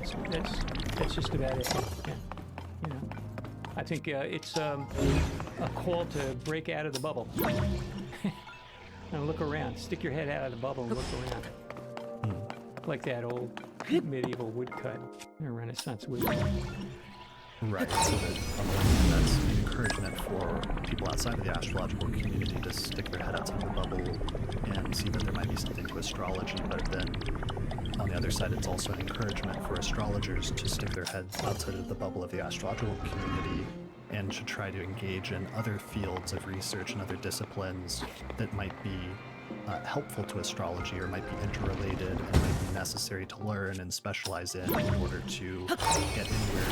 that's just about it. Yeah. You know, I think it's a call to break out of the bubble and look around. Stick your head out of the bubble and look around, like that old medieval woodcut, Renaissance woodcut. Right. So that on the one hand, that's an encouragement for people outside of the astrological community to stick their head outside the bubble and see that there might be something to astrology, but then on the other side, it's also an encouragement for astrologers to stick their heads outside of the bubble of the astrological community and to try to engage in other fields of research and other disciplines that might be helpful to astrology or might be interrelated and might be necessary to learn and specialize in order to get anywhere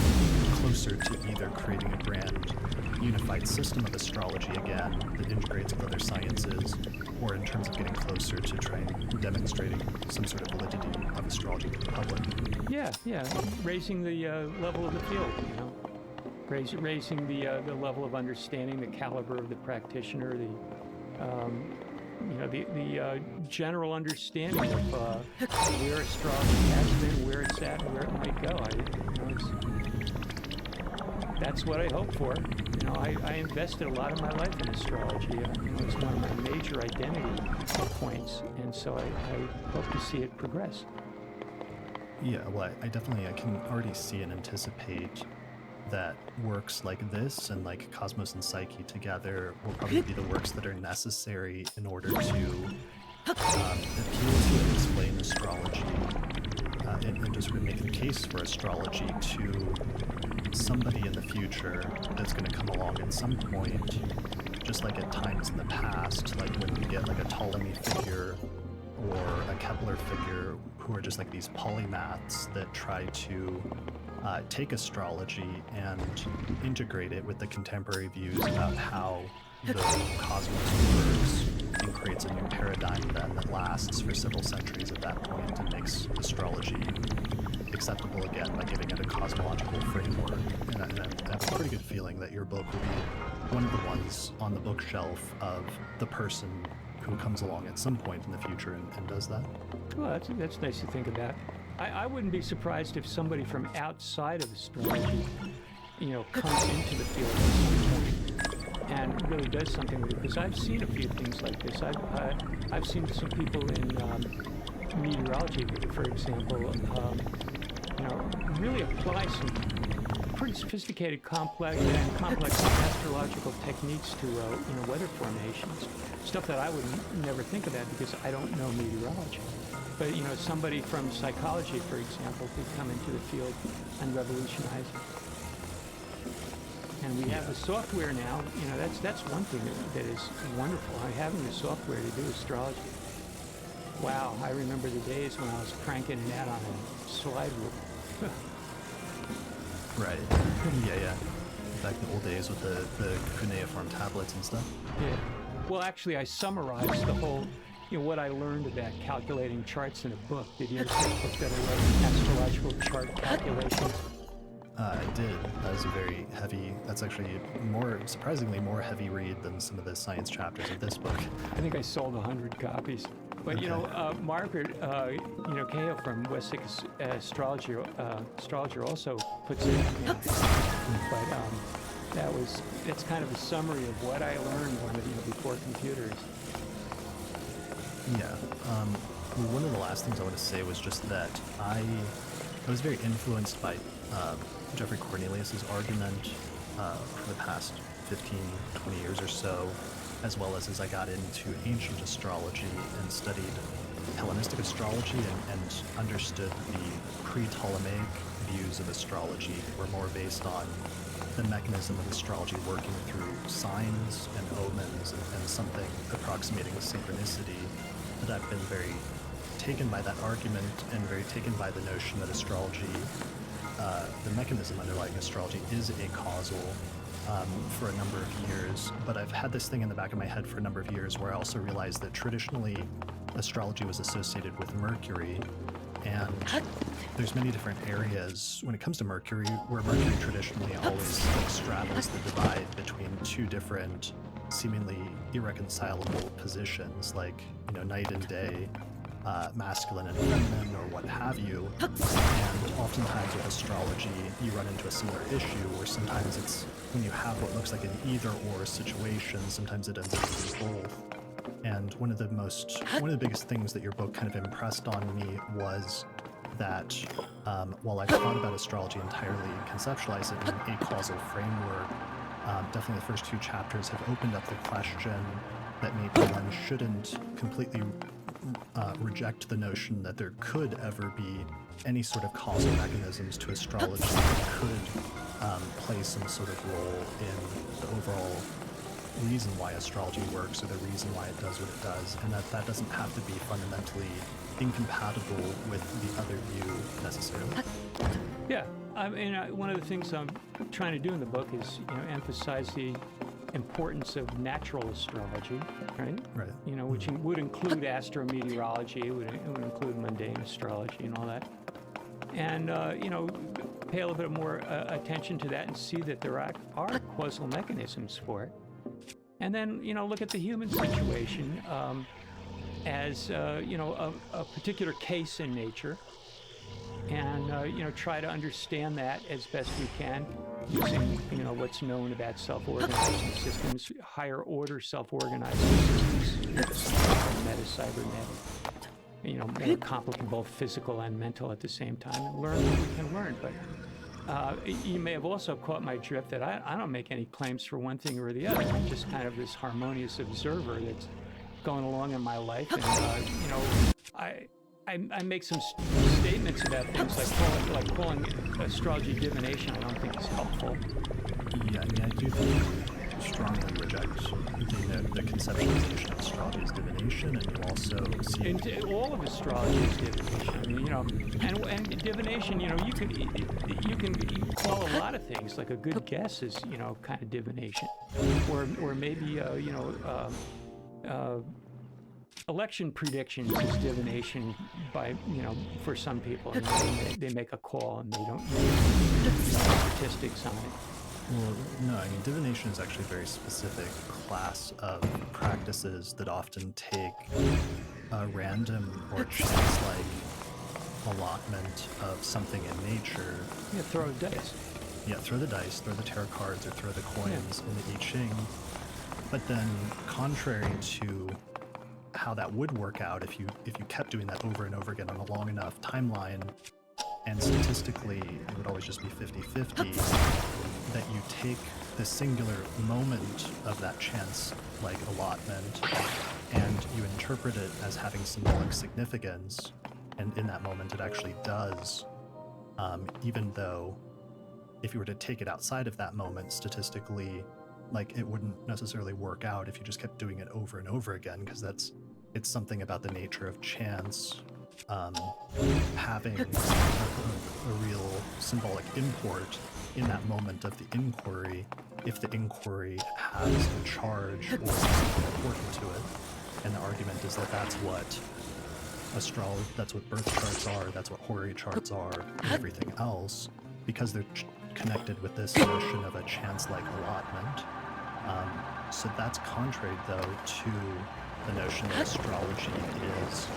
closer to either creating a grand unified system of astrology again that integrates with other sciences, or in terms of getting closer to trying demonstrating some sort of validity of astrology to the public. Yeah, raising the level of the field, you know, raising the level of understanding, the caliber of the practitioner, the general understanding of where astrology has been, where it's at, and where it might go. That's what I hope for. You know, I invested a lot of my life in astrology. It's one of my major identity points, and so I hope to see it progress. Yeah, well, I can already see and anticipate that works like this and like Cosmos and Psyche together will probably be the works that are necessary in order to appeal to and explain astrology and just make a case for astrology to somebody in the future that's going to come along at some point, just like at times in the past, like when you get like a Ptolemy figure or a Kepler figure who are just like these polymaths that try to take astrology and integrate it with the contemporary views about how the cosmos works and creates a new paradigm then that lasts for several centuries at that point and makes astrology acceptable again by giving it a cosmological framework. And I have a pretty good feeling that your book will be one of the ones on the bookshelf of the person who comes along at some point in the future and does that. Well, that's nice to think about. I wouldn't be surprised if somebody from outside of astrology, comes into the field at some point and really does something with it. Because I've seen a few things like this. I've seen some people in meteorology, for example, really apply some pretty sophisticated, complex astrological techniques to weather formations. Stuff that I would never think about because I don't know meteorology. But somebody from psychology, for example, could come into the field and revolutionize it. And we have the software now. That's one thing that is wonderful. Having the software to do astrology. Wow, I remember the days when I was cranking it out on a slide rule. Right. Yeah. Back in the old days with the cuneiform tablets and stuff. Yeah. Well, actually, I summarized the whole, what I learned about calculating charts in a book. Did you understand the book that I wrote, Astrological Chart Calculations? I did. That was that's actually surprisingly more heavy read than some of the science chapters of this book. I think I sold 100 copies. But, okay. Margaret, Cahill from Wessex Astrologer also puts it in. But that's kind of a summary of what I learned before computers. Yeah. One of the last things I want to say was just that I was very influenced by Geoffrey Cornelius's argument for the past 15, 20 years or so, as well as I got into ancient astrology and studied Hellenistic astrology and understood the pre-Ptolemaic views of astrology that were more based on the mechanism of astrology working through signs and omens and something approximating synchronicity, that I've been very taken by that argument and very taken by the notion that astrology, the mechanism underlying astrology is a causal for a number of years. But I've had this thing in the back of my head for a number of years where I also realized that traditionally astrology was associated with Mercury, and there's many different areas when it comes to Mercury where Mercury traditionally always straddles the divide between two different seemingly irreconcilable positions, like night and day, masculine and feminine or what have you. And oftentimes with astrology, you run into a similar issue where sometimes it's when you have what looks like an either-or situation, sometimes it ends up being both. And one of the biggest things that your book kind of impressed on me was that while I've thought about astrology entirely and conceptualized it in a causal framework, definitely the first 2 chapters have opened up the question that maybe one shouldn't completely reject the notion that there could ever be any sort of causal mechanisms to astrology that could play some sort of role in the overall reason why astrology works or the reason why it does what it does, and that doesn't have to be fundamentally incompatible with the other view necessarily. Yeah, I mean, one of the things I'm trying to do in the book is, emphasize the importance of natural astrology, right? Right. Which would include astrometeorology, it would include mundane astrology and all that. And, pay a little bit more attention to that and see that there are causal mechanisms for it. And then, look at the human situation as, a particular case in nature. And, try to understand that as best we can using, what's known about self-organizing systems, higher order self-organizing systems, meta-cybernetic, more complicated, both physical and mental at the same time, and learn what we can learn. But you may have also caught my drift that I don't make any claims for one thing or the other. I'm just kind of this harmonious observer that's going along in my life. And, I make some statements about things like calling astrology divination. I don't think is helpful. Yeah, I mean, I do think you strongly reject the conceptualization of astrology as divination, and you also see... And all of astrology is divination. I mean, and divination, you can call a lot of things, like a good guess is, kind of divination. Or maybe, election predictions is divination by, for some people. They make a call and they don't use statistics on it. Well, no, I mean, divination is actually a very specific class of practices that often take a random or chance-like allotment of something in nature. Yeah, throw the dice. Yeah, throw the dice, throw the tarot cards, or throw the coins in the I Ching. But then, contrary to how that would work out if you kept doing that over and over again on a long enough timeline, and statistically it would always just be 50-50, that you take the singular moment of that chance like allotment and you interpret it as having symbolic significance, and in that moment it actually does, even though if you were to take it outside of that moment statistically, like, it wouldn't necessarily work out if you just kept doing it over and over again, because it's something about the nature of chance having a real symbolic import in that moment of the inquiry, if the inquiry has a charge or something important to it. And the argument is that that's what astrology, that's what birth charts are, that's what horary charts are, and everything else, because they're connected with this notion of a chance-like allotment. So that's contrary, though, to the notion that astrology is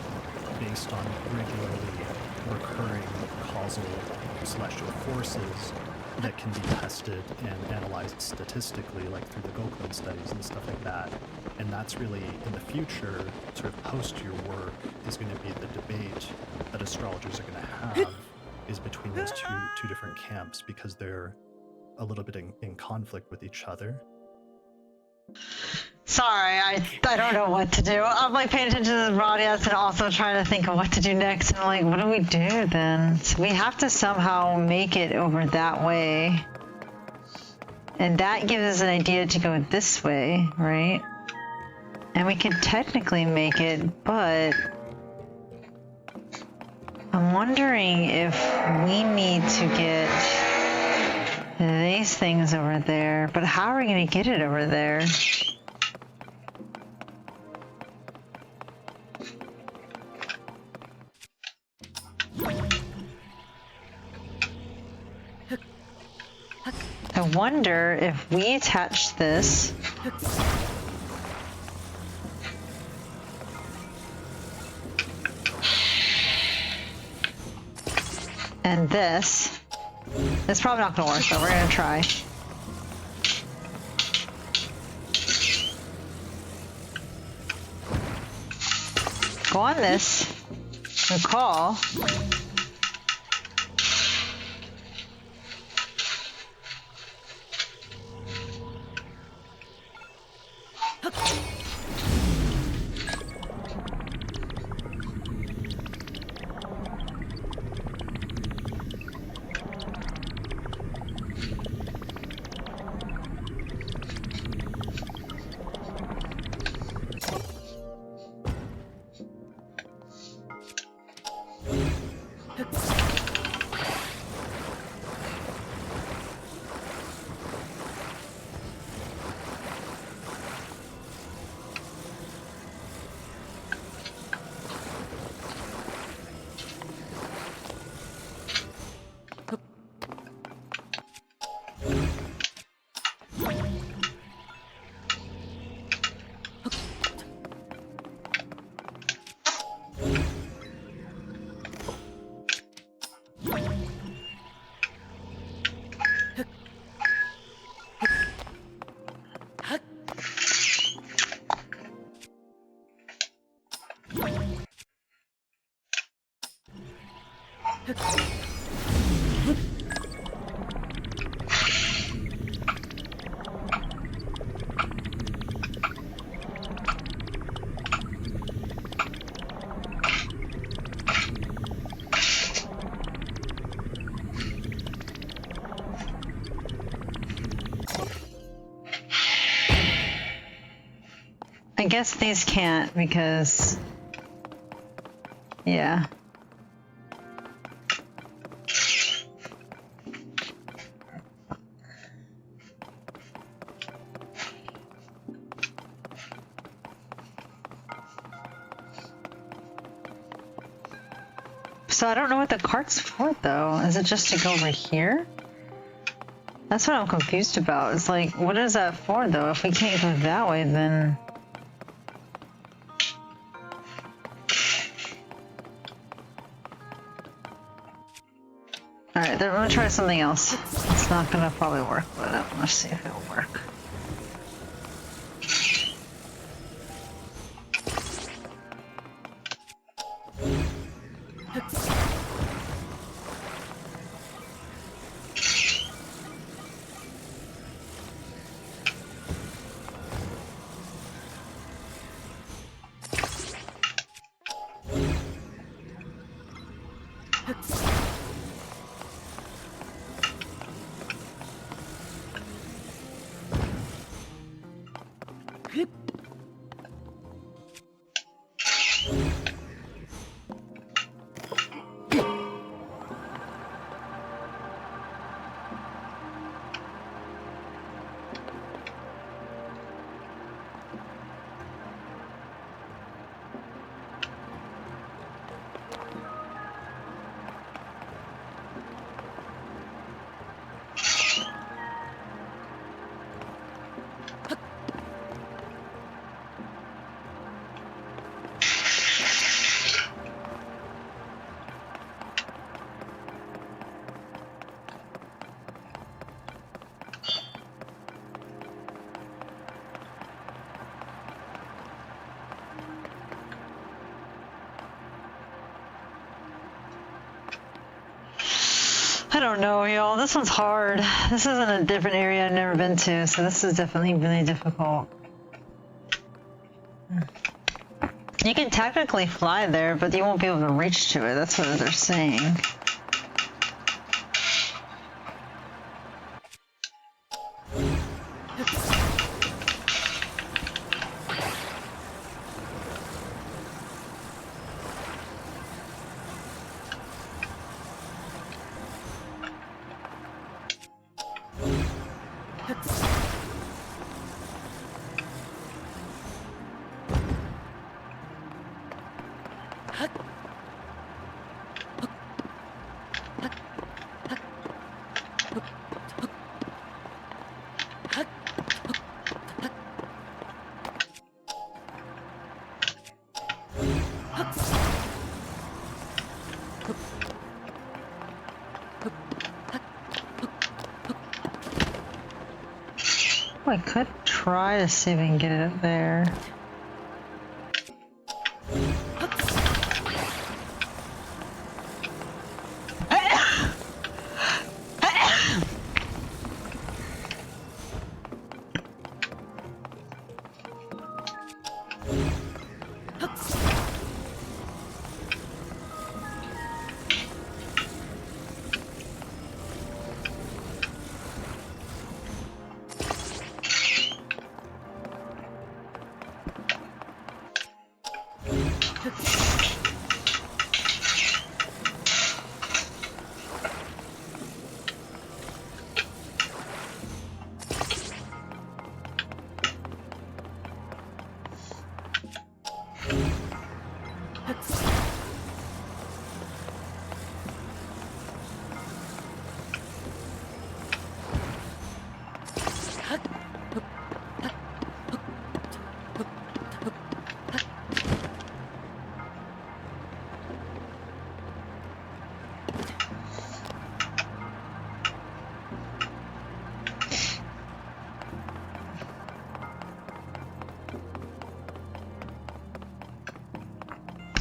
based on regularly recurring causal celestial forces that can be tested and analyzed statistically, like through the Goldman studies and stuff like that. And that's really, in the future, sort of post your work, is going to be the debate that astrologers are going to have, is between those two different camps, because they're a little bit in conflict with each other. Sorry, I don't know what to do. I'm like paying attention to the broadcast and also trying to think of what to do next. And I'm like, what do we do then? So we have to somehow make it over that way. And that gives us an idea to go this way, right? And we could technically make it, but I'm wondering if we need to get these things over there. But how are we going to get it over there? I wonder if we attach this. And this. It's probably not gonna work, but we're gonna try. Go on this and call. I guess these can't because, yeah. So I don't know what the cart's for though. Is it just to go over here? That's what I'm confused about. It's like, what is that for though? If we can't go that way, then... Alright, then I'm gonna try something else. It's not gonna probably work, but let's see if it'll work. I don't know, y'all. This one's hard. This is in a different area I've never been to, so this is definitely really difficult. You can technically fly there, but you won't be able to reach to it. That's what they're saying. Oh, I could try to see if we can get it up there.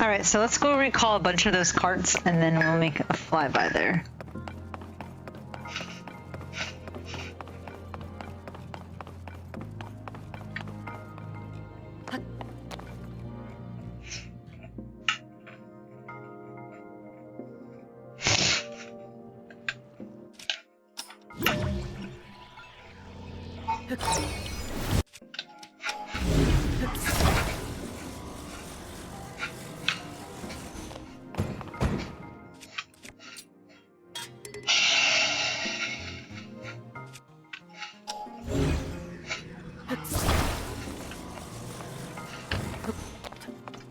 All right, so let's go recall a bunch of those carts, and then we'll make a flyby there.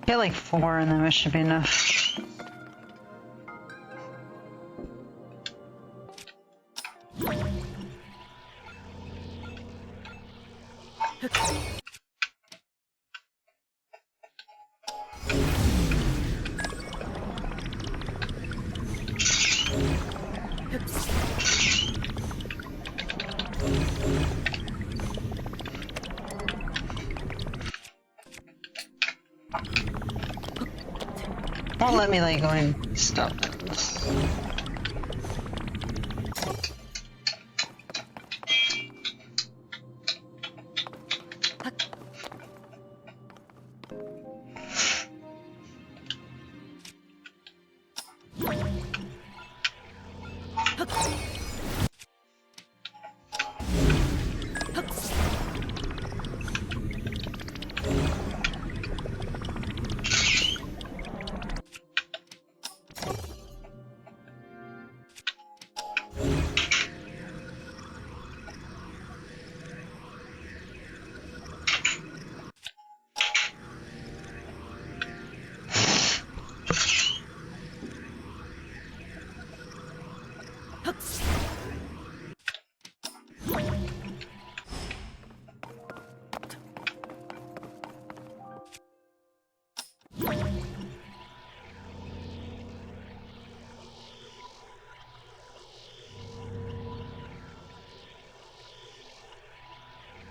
Get like 4 and then it should be enough. Won't let me like go and stop this.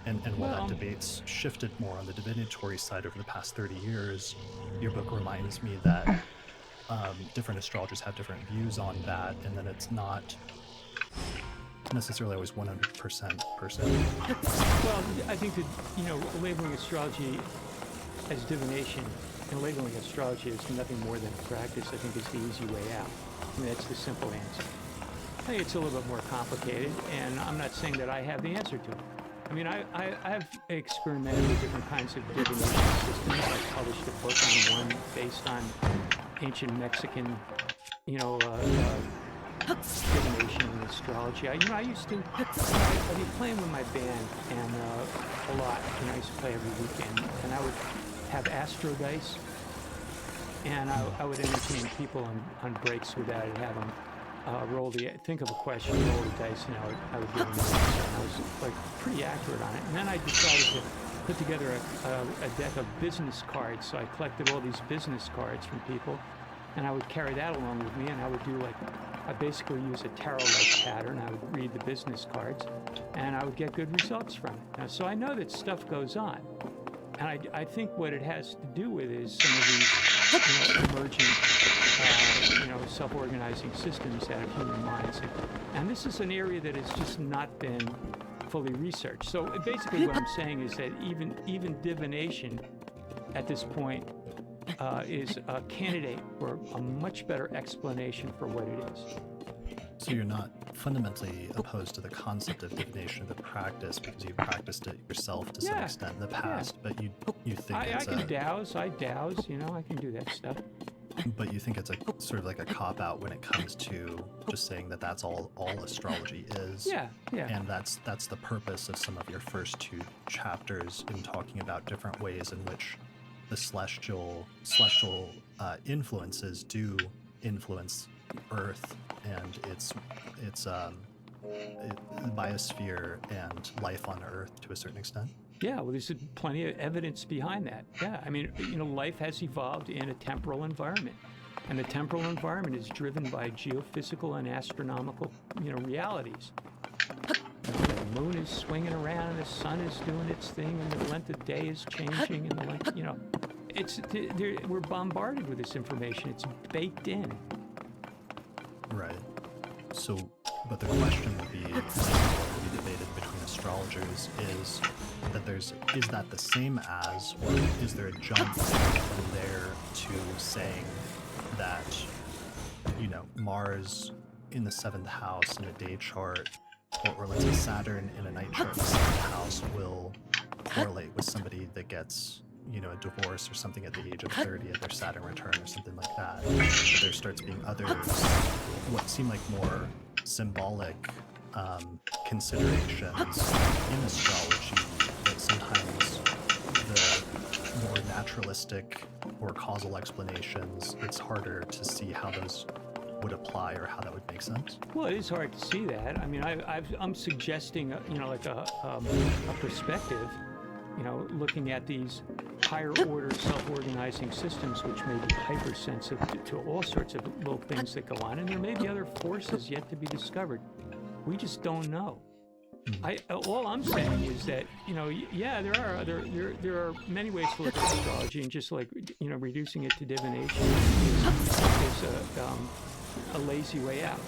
And while Well- that debate's shifted more on the divinatory side over the past 30 years, your book reminds me that different astrologers have different views on that, and that it's not necessarily always 100% person. Well, I think that, labeling astrology as divination and labeling astrology as nothing more than a practice, I think is the easy way out. I mean, that's the simple answer. I think it's a little bit more complicated, and I'm not saying that I have the answer to it. I mean, I've experimented with different kinds of divination systems. I published a book on one based on ancient Mexican, divination and astrology. I used to, I'd be playing with my band and a lot. I used to play every weekend, and I would have astro dice, and I would entertain people on breaks with that. I'd have them think of a question, roll the dice, and I would give them an answer. And I was like pretty accurate on it. And then I decided to put together a deck of business cards. So I collected all these business cards from people, and I would carry that along with me, and I would do like, I basically use a tarot-like pattern. I would read the business cards, and I would get good results from it. Now, so I know that stuff goes on, and I think what it has to do with is some of these emergent, self-organizing systems out of human minds, and this is an area that has just not been fully researched. So basically, what I'm saying is that even divination, at this point, is a candidate for a much better explanation for what it is. So you're not fundamentally opposed to the concept of divination, the practice, because you practiced it yourself to some Yeah. extent in the past, but you think I it's can douse, I can do that stuff. but you think it's a sort of like a cop out when it comes to just saying that that's all astrology is. Yeah. And that's the purpose of some of your first two chapters in talking about different ways in which the celestial influences do influence Earth and its biosphere and life on Earth to a certain extent. Yeah, well, there's plenty of evidence behind that. Yeah, I mean, life has evolved in a temporal environment, and the temporal environment is driven by geophysical and astronomical, realities. The moon is swinging around, and the sun is doing its thing, and the length of day is changing, and the length, we're bombarded with this information. It's baked in. Right. So, but the question would be debated between astrologers is that the same as, or is there a jump from there to saying that, Mars in the 7th house in a day chart, or let's say Saturn in a night chart in the 7th house will correlate with somebody that gets, a divorce or something at the age of 30 at their Saturn return or something like that. But there starts being other, what seem like more symbolic considerations in astrology that sometimes the more naturalistic or causal explanations, it's harder to see how those would apply or how that would make sense. Well, it is hard to see that. I mean, I'm suggesting, like a perspective, looking at these higher order self-organizing systems, which may be hypersensitive to all sorts of little things that go on, and there may be other forces yet to be discovered. We just don't know. All I'm saying is that, there are many ways to look at astrology, and just like, reducing it to divination is a lazy way out.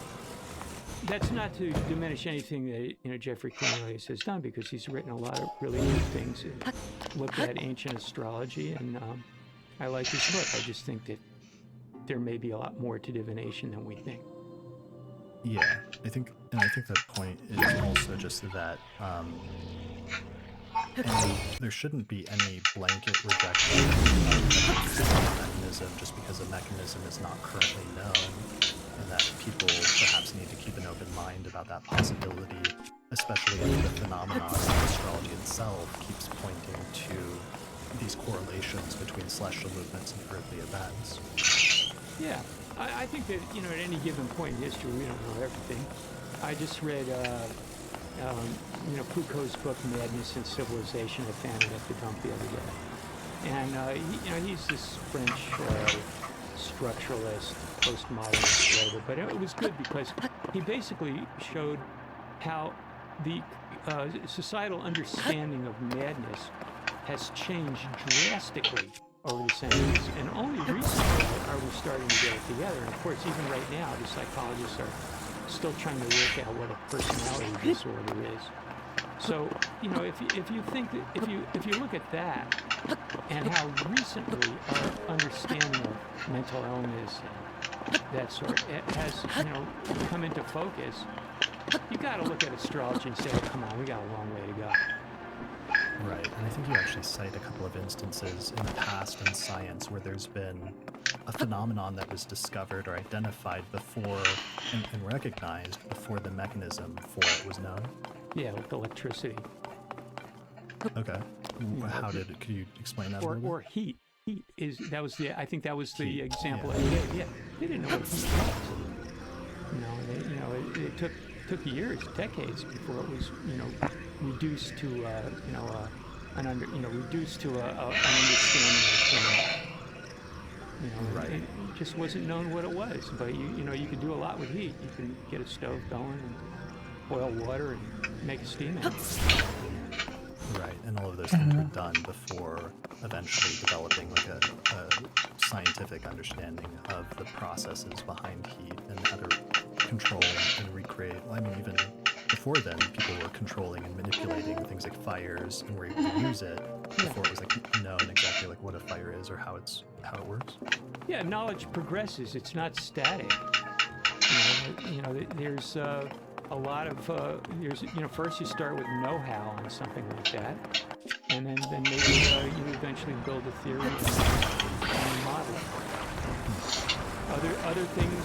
That's not to diminish anything that Jeffrey Cornelius has done, because he's written a lot of really good things and looked at ancient astrology, and I like his book. I just think that there may be a lot more to divination than we think. Yeah, I think that point is also just that there shouldn't be any blanket rejection of a mechanism just because a mechanism is not currently known, and that people perhaps need to keep an open mind about that possibility, especially if the phenomenon of astrology itself keeps pointing to these correlations between celestial movements and earthly events. Yeah, I think that, at any given point in history, we don't know everything. I just read, Foucault's book, Madness and Civilization. I found it at the dump the other day. And, he's this French structuralist, postmodernist writer, but it was good because he basically showed how the societal understanding of madness has changed drastically over the centuries, and only recently are we starting to get it together. And of course, even right now, the psychologists are still trying to work out what a personality disorder is. So, if you think that, if you look at that and how recently our understanding of mental illness and that sort has, come into focus, you got to look at astrology and say, oh, come on, we got a long way to go. Right, and I think you actually cite a couple of instances in the past in science where there's been a phenomenon that was discovered or identified before and recognized before the mechanism for it was known. Yeah, with electricity. Okay. Could you explain that a little bit? Or heat. I think that was the example I gave. Yeah, they didn't know what heat was. It took years, decades before it was, reduced to, an understanding of the You know, Right. it just wasn't known what it was. But you could do a lot with heat. You can get a stove going and boil water and make a steam engine. Right, and all of those things were done before eventually developing like a scientific understanding of the processes behind heat and how to control and recreate. Well, I mean, even before then, people were controlling and manipulating things like fires and were able to use it before it was like known exactly like what a fire is or how it works. Yeah, knowledge progresses. It's not static. There's a lot of first you start with know-how on something like that, and then maybe you eventually build a theory and model it. Other things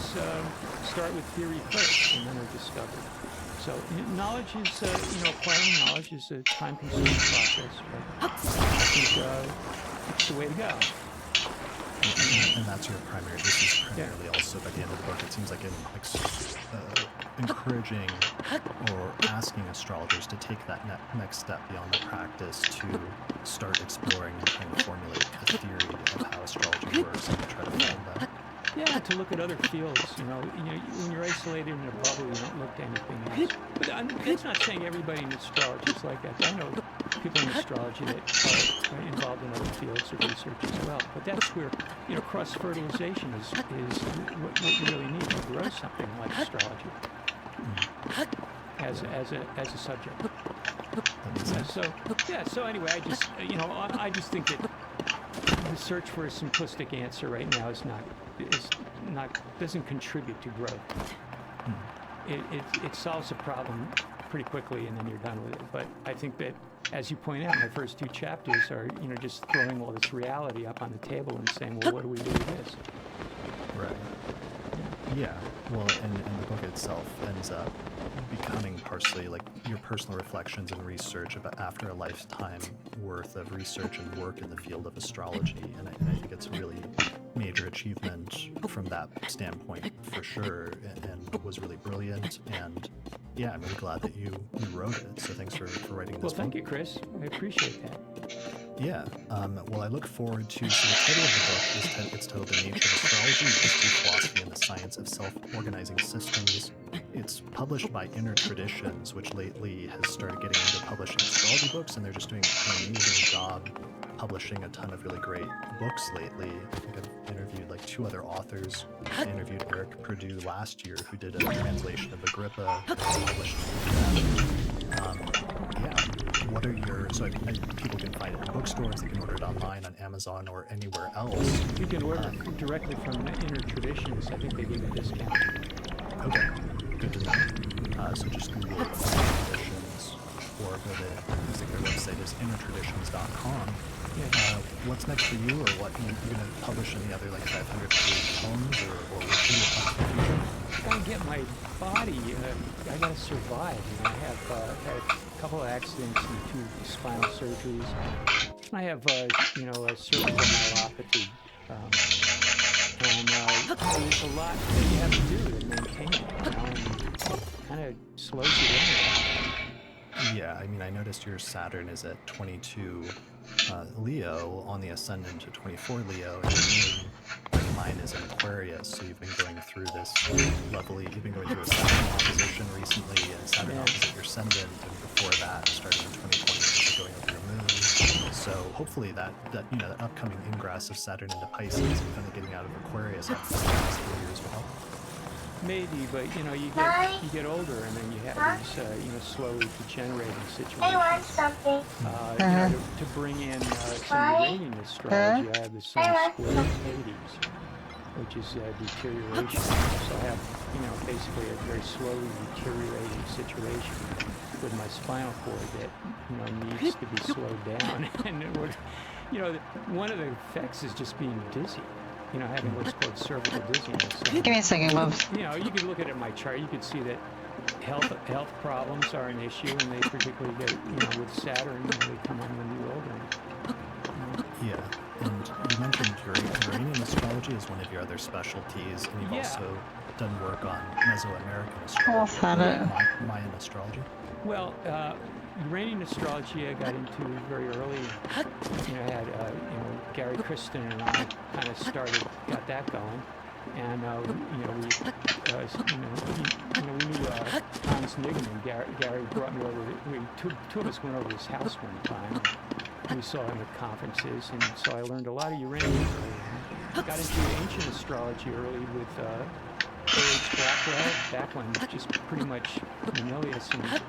start with theory first, and then are discovered. So knowledge is acquiring knowledge is a time-consuming process, but I think it's the way to go. And that's your primary. This is primarily also by the end of the book. It seems like encouraging or asking astrologers to take that next step beyond the practice to start exploring and trying to formulate a theory of how astrology works and to try to find that. Yeah, to look at other fields. When you're isolated in a bubble, you don't look to anything else. But that's not saying everybody in astrology is like that. I know people in astrology that are involved in other fields of research as well. But that's where cross-fertilization is what you really need to grow something like astrology as a subject. That makes sense. So anyway, I just think that the search for a simplistic answer right now doesn't contribute to growth. It solves a problem pretty quickly and then you're done with it. But I think that, as you point out, my first two chapters are just throwing all this reality up on the table and saying, well, what do we do with this? Right. Yeah. Well, and the book itself ends up becoming partially like your personal reflections and research about after a lifetime worth of research and work in the field of astrology. And I think it's a really major achievement from that standpoint for sure, and was really brilliant. And yeah, I'm really glad that you wrote it. So thanks for writing this Well, book. thank you, Chris. I appreciate that. Yeah. Well, I look forward to. So the title of the book it's titled "The Nature of Astrology: History, Philosophy, and the Science of Self-Organizing Systems." It's published by Inner Traditions, which lately has started getting into publishing astrology books, and they're just doing an amazing job publishing a ton of really great books lately. I think I've interviewed like 2 other authors. I interviewed Eric Purdue last year, who did a translation of Agrippa, published. What are your... So people can find it in bookstores, they can order it online on Amazon or anywhere else. You can order directly from Inner Traditions. I think they give you a discount. Okay, good to know. So just Google Inner Traditions or go to, I think their website is innertraditions.com. Yeah. What's next for you, or what you're going to publish any other like 500-page poems, or what's in your future? I gotta get my body. I gotta survive. I have had a couple of accidents and 2 spinal surgeries. I have, a cervical myelopathy, and there's a lot that you have to do to maintain it. And it kind of slows you down. Yeah, I mean, I noticed your Saturn is at 22 Leo on the ascendant to 24 Leo, and your moon, mine is in Aquarius, so you've been going through this you've been going through a Saturn opposition recently, and Saturn opposite your ascendant, and before that, starting in 2020, going over your moon. So hopefully that upcoming ingress of Saturn into Pisces and kind of getting out of Aquarius after the last 4 years will help. Maybe, but you get older, and then you have these slowly degenerating situations. I want something. To bring in some Iranian astrology, I have the sun square Hades, which is deterioration. So I have, basically a very slowly deteriorating situation with my spinal cord that, needs to be slowed down. And one of the effects is just being dizzy. Having what's called cervical dizziness. So, Give me a second, love. you can look at it in my chart. You can see that health problems are an issue, and they particularly get, with Saturn, they come on when you're older. Yeah, and you mentioned Uranian astrology is one of your other specialties, and you've also done work on Mesoamerican astrology, Mayan Mayan astrology. Well, Uranian astrology I got into very early. You know, I had Gary Kristen and I kind of got that going, and we knew Hans Niggman. Gary brought me over. Two of us went over to his house one time. And we saw him at conferences, and so I learned a lot of uranium early. I got into ancient astrology early with A.H. Blackwell, back when just pretty much Manilius and Ptolemy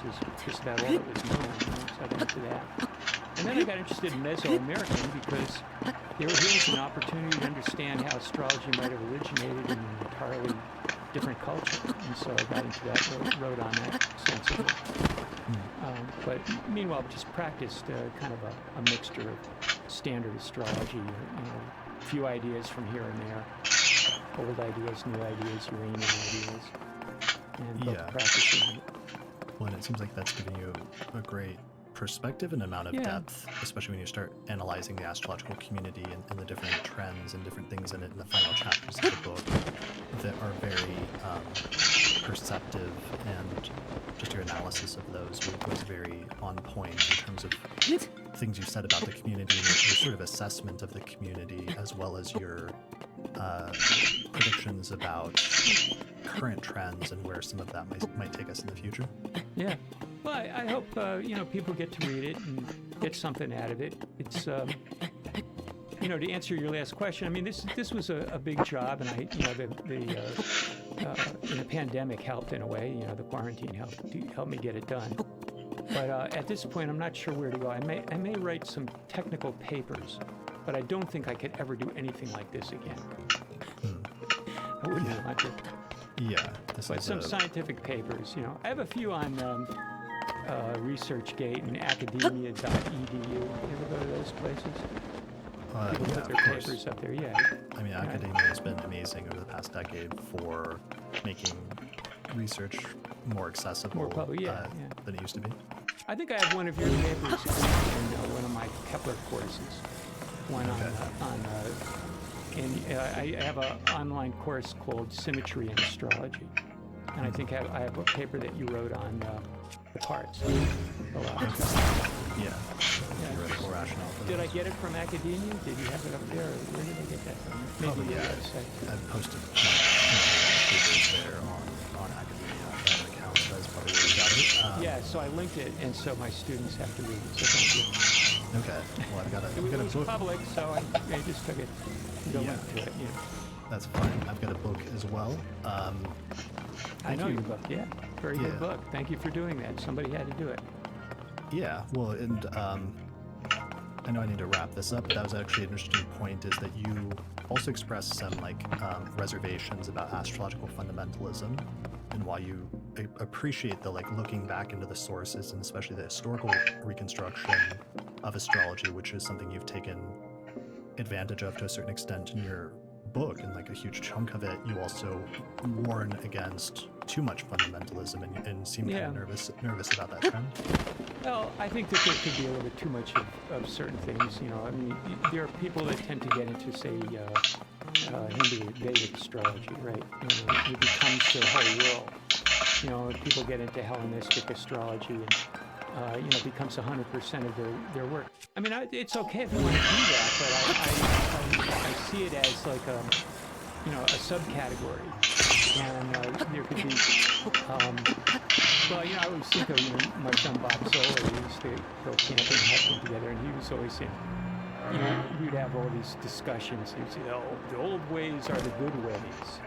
was just about all that was known. So I got into that. And then I got interested in Mesoamerican because here was an opportunity to understand how astrology might have originated in an entirely different culture. And so I got into that, wrote on that sensibly. But meanwhile, just practiced kind of a mixture of standard astrology, a few ideas from here and there, old ideas, new ideas, uranium ideas, and both practicing it. Well, and it seems like that's giving you a great perspective and amount of depth, especially when you start analyzing the astrological community and the different trends and different things in it in the final chapters of the book that are very perceptive, and just your analysis of those was very on point in terms of things you said about the community, your sort of assessment of the community, as well as your predictions about current trends and where some of that might take us in the future. Yeah. Well, I hope people get to read it and get something out of it. It's to answer your last question. I mean, this was a big job, and the pandemic helped in a way. The quarantine helped me get it done. But at this point, I'm not sure where to go. I may write some technical papers, but I don't think I could ever do anything like this again. I wouldn't want to. Yeah. But some scientific papers, I have a few on ResearchGate and academia.edu. You ever go to those places? People put their papers up there, I mean, academia has been amazing over the past decade for making research more accessible more public, than it used to be. I think I have one of your papers in one of my Kepler courses. One I have an online course called Symmetry in Astrology. And I think I have a paper that you wrote on the parts. Theoretical rationale. Did I get it from academia? Did you have it up there? Or where did I get that from? Probably, Maybe I've posted papers there on academia. I have an account, so that's probably where you got it. So I linked it, and so my students have to read it. So thank you. Okay. Well, I've got a It was book. public, so I just took it. The link to it. That's fine. I've got a book as well. I know your book. Yeah, very good book. Thank you for doing that. Somebody had to do it. Yeah. Well, and I know I need to wrap this up, but that was actually an interesting point, is that you also expressed some reservations about astrological fundamentalism, and while you appreciate the looking back into the sources, and especially the historical reconstruction of astrology, which is something you've taken advantage of to a certain extent in your book, and a huge chunk of it, you also warn against too much fundamentalism and seem kind of nervous about that trend. Well, I think that there could be a little bit too much of certain things. I mean, there are people that tend to get into, say, Hindu Vedic astrology, right? It becomes their whole world. People get into Hellenistic astrology, and it becomes 100% of their work. I mean, it's okay if you want to do that, but I see it as a subcategory. And there could be, I always think of my son Bob Zoller. We used to go camping and hiking together, and he was always saying, we'd have all these discussions. He'd say, the old ways are the good ways.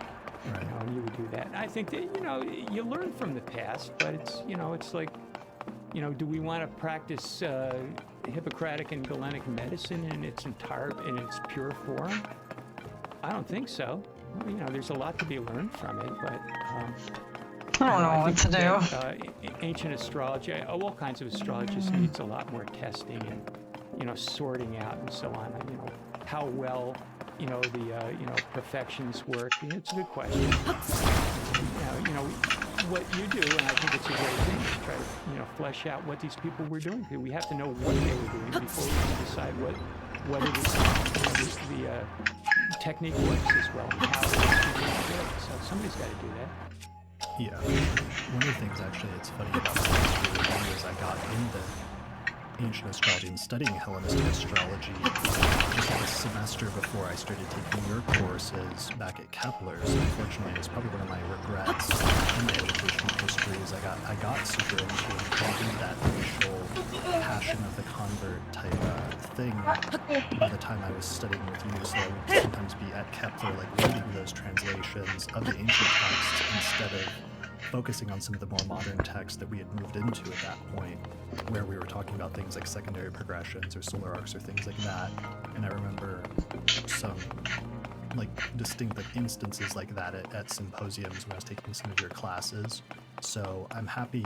Right. And you would do that. And I think that, you learn from the past, but it's, it's like, do we want to practice Hippocratic and Galenic medicine in its pure form? I don't think so. There's a lot to be learned from it, but I don't know what to do. Ancient astrology, all kinds of astrology, just needs a lot more testing and sorting out and so on. How well the perfections work. It's a good question. What you do, and I think it's a great thing, is try to flesh out what these people were doing. We have to know what they were doing before we can decide what it is the technique works as well, and how it works. So somebody's got to do that. Yeah. One of the things actually it's funny about the history review is I got into ancient astrology and studying Hellenistic astrology just like a semester before I started taking your courses back at Kepler. So unfortunately, it's probably one of my regrets in my educational history is I got super into and caught in that initial passion of the convert type thing by the time I was studying with you. So I would sometimes be at Kepler, like reading those translations of the ancient texts instead of focusing on some of the more modern texts that we had moved into at that point, where we were talking about things like secondary progressions or solar arcs or things like that. And I remember some like distinct like instances like that at symposiums when I was taking some of your classes. So I'm happy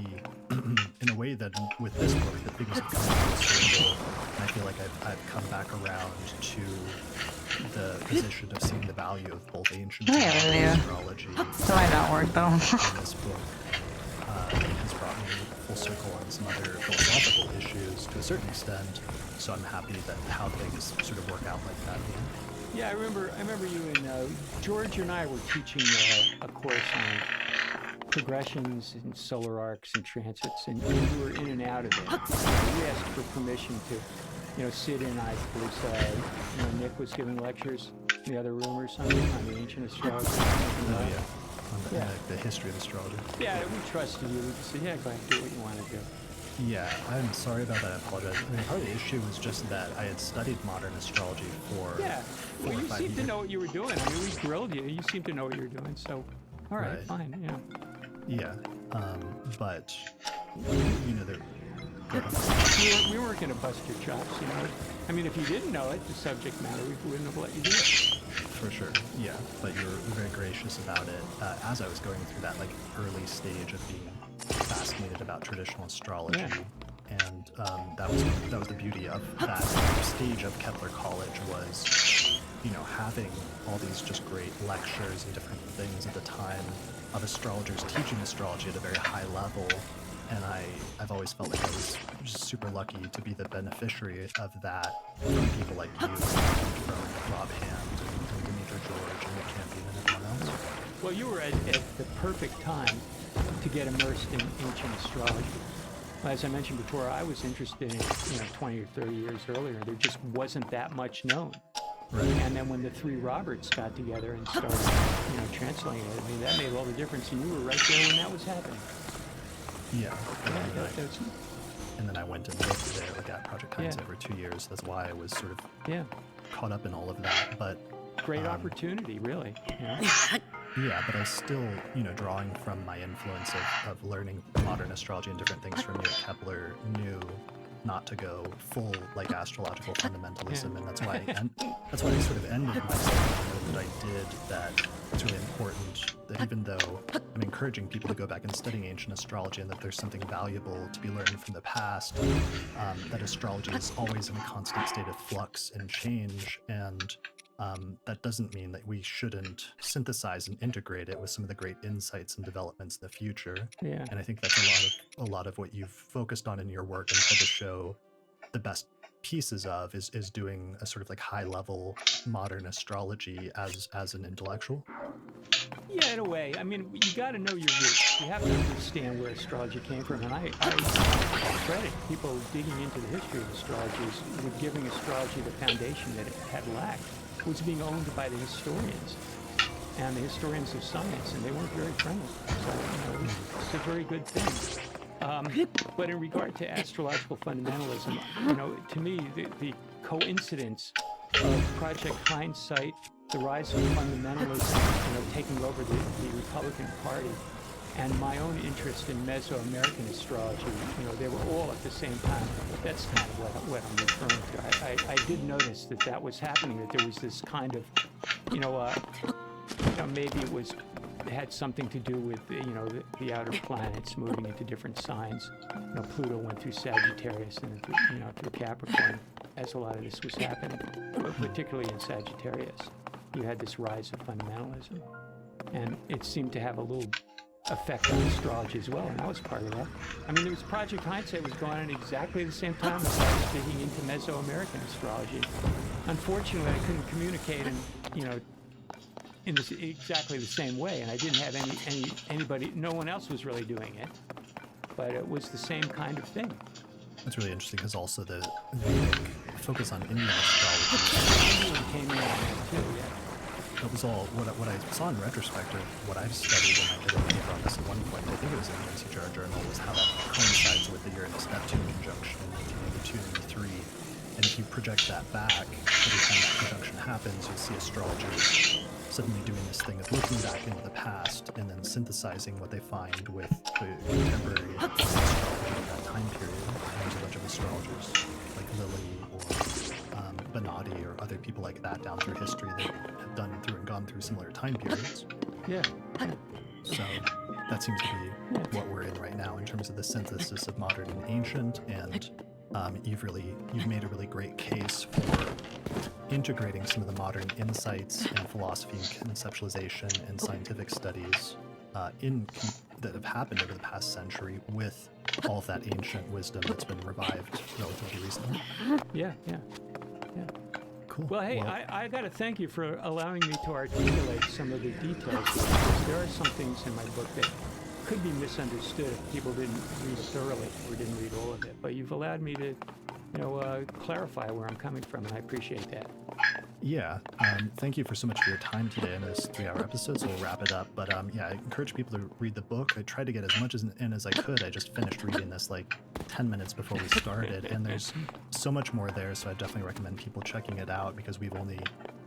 in a way that with this book that things have come full circle, and I feel like I've come back around to the position of seeing the value of both ancient and modern astrology. That might not work though. And this book has brought me full circle on some other philosophical issues to a certain extent. So I'm happy that how things sort of work out like that. Yeah, I remember you and George and I were teaching a course on progressions and solar arcs and transits, and you were in and out of it. We asked for permission to, sit in. I believe Nick was giving lectures in the other room or something on the ancient astrology. On the history of astrology. Yeah, we trusted you. We said, yeah, go ahead, do what you want to do. Yeah, I'm sorry about that. I apologize. I mean, part of the issue was just that I had studied modern astrology for well, you seemed to know what you were doing. I mean, we grilled you. You seemed to know what you were doing. So, all right. Fine. Yeah. Yeah, but we weren't going to bust your chops. I mean, if you didn't know it, the subject matter, we wouldn't have let you do it. For sure. Yeah, but you were very gracious about it as I was going through that early stage of being fascinated about traditional astrology. Yeah. And that was the beauty of that stage of Kepler College was, having all these just great lectures and different things at the time of astrologers teaching astrology at a very high level. And I've always felt like I was just super lucky to be the beneficiary of that from people like you, from Rob Hand and Demetra George and Nick Campion and everyone else. Well, you were at the perfect time to get immersed in ancient astrology. As I mentioned before, I was interested in 20 or 30 years earlier. There just wasn't that much known. Right. And then when the three Roberts got together and started, translating it, I mean, that made all the difference. And you were right there when that was happening. Yeah. That's And then I went and lived there at Project Hindsight for 2 years. That's why I was sort of caught up in all of that. But great opportunity, really. Yeah, but I still, drawing from my influence of learning modern astrology and different things from you at Kepler, knew not to go full astrological fundamentalism, and that's why I sort of ended myself that I did. That it's really important that even though I'm encouraging people to go back and studying ancient astrology, and that there's something valuable to be learned from the past, that astrology is always in a constant state of flux and change, and that doesn't mean that we shouldn't synthesize and integrate it with some of the great insights and developments in the future. Yeah. And I think that's a lot of what you've focused on in your work and tried to show the best pieces of is doing a sort of high level modern astrology as an intellectual. Yeah, in a way. I mean, you got to know your roots. You have to understand where astrology came from. And I credit people digging into the history of astrology with giving astrology the foundation that it had lacked. It was being owned by the historians and the historians of science, and they weren't very friendly. So, it's a very good thing. But in regard to astrological fundamentalism, to me, the coincidence of Project Hindsight, the rise of fundamentalism, taking over the Republican Party, and my own interest in Mesoamerican astrology, they were all at the same time. That's kind of what I'm referring to. I did notice that was happening, that there was this kind of, maybe it had something to do with, the outer planets moving into different signs. Pluto went through Sagittarius and through Capricorn as a lot of this was happening, particularly in Sagittarius. You had this rise of fundamentalism, and it seemed to have a little effect on astrology as well, and I was part of that. I mean, there was Project Hindsight was going on at exactly the same time as I was digging into Mesoamerican astrology. Unfortunately, I couldn't communicate and, in this exactly the same way, and I didn't have anybody. No one else was really doing it, but it was the same kind of thing. That's really interesting because also the Vedic focus on Indian astrology. Indian came in on that too. Yeah. That was all what I saw in retrospective. What I've studied, and I did a paper on this at one point. I think it was in the NCGR journal. Was how that coincides with the Uranus-Neptune conjunction in 1982 and 1983. And if you project that back, every time that conjunction happens, you'll see astrologers suddenly doing this thing of looking back into the past and then synthesizing what they find with the contemporary astrology of that time period. And there's a bunch of astrologers like Lilly or Bonatti or other people like that down through history that have gone through similar time periods. Yeah. So that seems to be what we're in right now in terms of the synthesis of modern and ancient, and you've made a really great case for integrating some of the modern insights in philosophy and conceptualization and scientific studies that have happened over the past century with all of that ancient wisdom that's been revived relatively recently. Yeah. Cool. Well, hey, I got to thank you for allowing me to articulate some of the details. Because there are some things in my book that could be misunderstood if people didn't read it thoroughly or didn't read all of it. But you've allowed me to, clarify where I'm coming from, and I appreciate that. Yeah, thank you for so much for your time today in this 3-hour episode, so we'll wrap it up. But I encourage people to read the book. I tried to get as much in as I could. I just finished reading this like 10 minutes before we started, and there's so much more there, so I definitely recommend people checking it out because we've only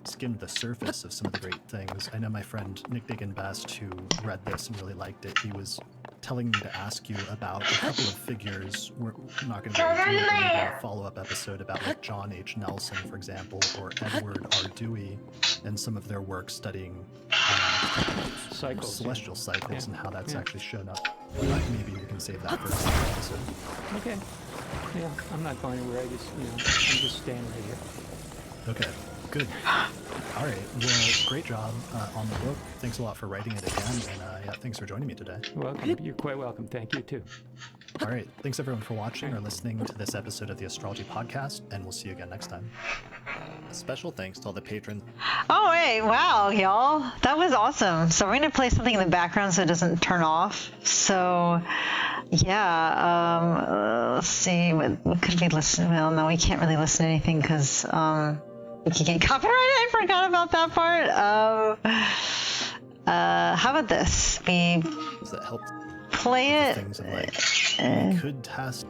skimmed the surface of some of the great things. I know my friend Nick Diggin-Best, who read this and really liked it, he was telling me to ask you about a couple of figures. We're not going to go into a follow-up episode about like John H. Nelson, for example, or Edward R. Dewey, and some of their work studying Cycles, celestial cycles and how that's actually shown up. Maybe we can save that for another episode. Okay. Yeah, I'm not going anywhere. I'm just staying right here. Okay, good. All right, well, great job on the book. Thanks a lot for writing it again, and thanks for joining me today. Welcome. You're quite welcome. Thank you, too. All right, thanks everyone for watching or listening to this episode of the Astrology Podcast, and we'll see you again next time. A special thanks to all the patrons. Oh, hey, wow, y'all. That was awesome. So we're going to play something in the background so it doesn't turn off. So, yeah, let's see. What could we listen to? Well, no, we can't really listen to anything because we could get copyrighted. I forgot about that part. How about this? We Does that help? Play it. Things and we could test.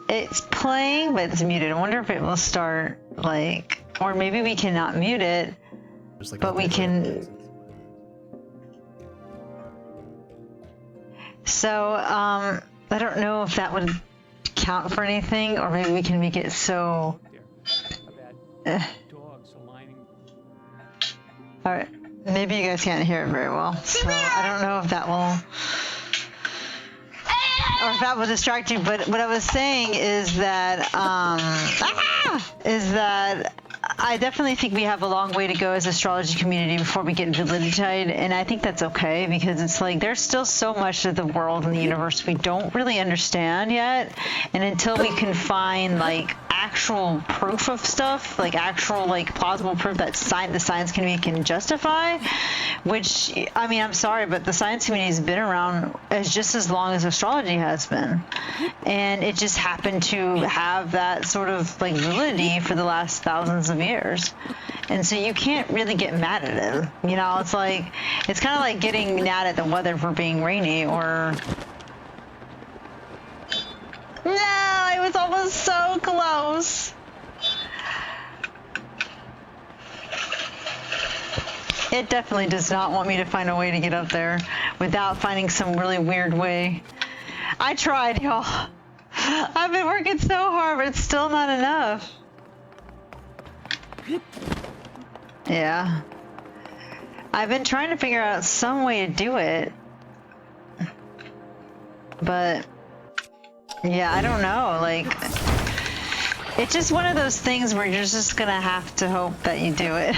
It's playing, but it's muted. I wonder if it will start, or maybe we cannot mute it, but we can. So, I don't know if that would count for anything, or maybe we can make it so. Dogs aligning. All right. Maybe you guys can't hear it very well, so I don't know if that will. Or if that will distract you, but what I was saying is that I definitely think we have a long way to go as astrology community before we get validity, and I think that's okay because it's like there's still so much of the world and the universe we don't really understand yet, and until we can find actual proof of stuff, actual plausible proof that the science community can justify, which I mean I'm sorry, but the science community has been around just as long as astrology has been, and it just happened to have that sort of validity for the last thousands of years, and so you can't really get mad at it. It's kind of like getting mad at the weather for being rainy or. No, I was almost so close. It definitely does not want me to find a way to get up there without finding some really weird way. I tried, y'all. I've been working so hard, but it's still not enough. Yeah. I've been trying to figure out some way to do it. But yeah, I don't know. It's just one of those things where you're just gonna have to hope that you do it.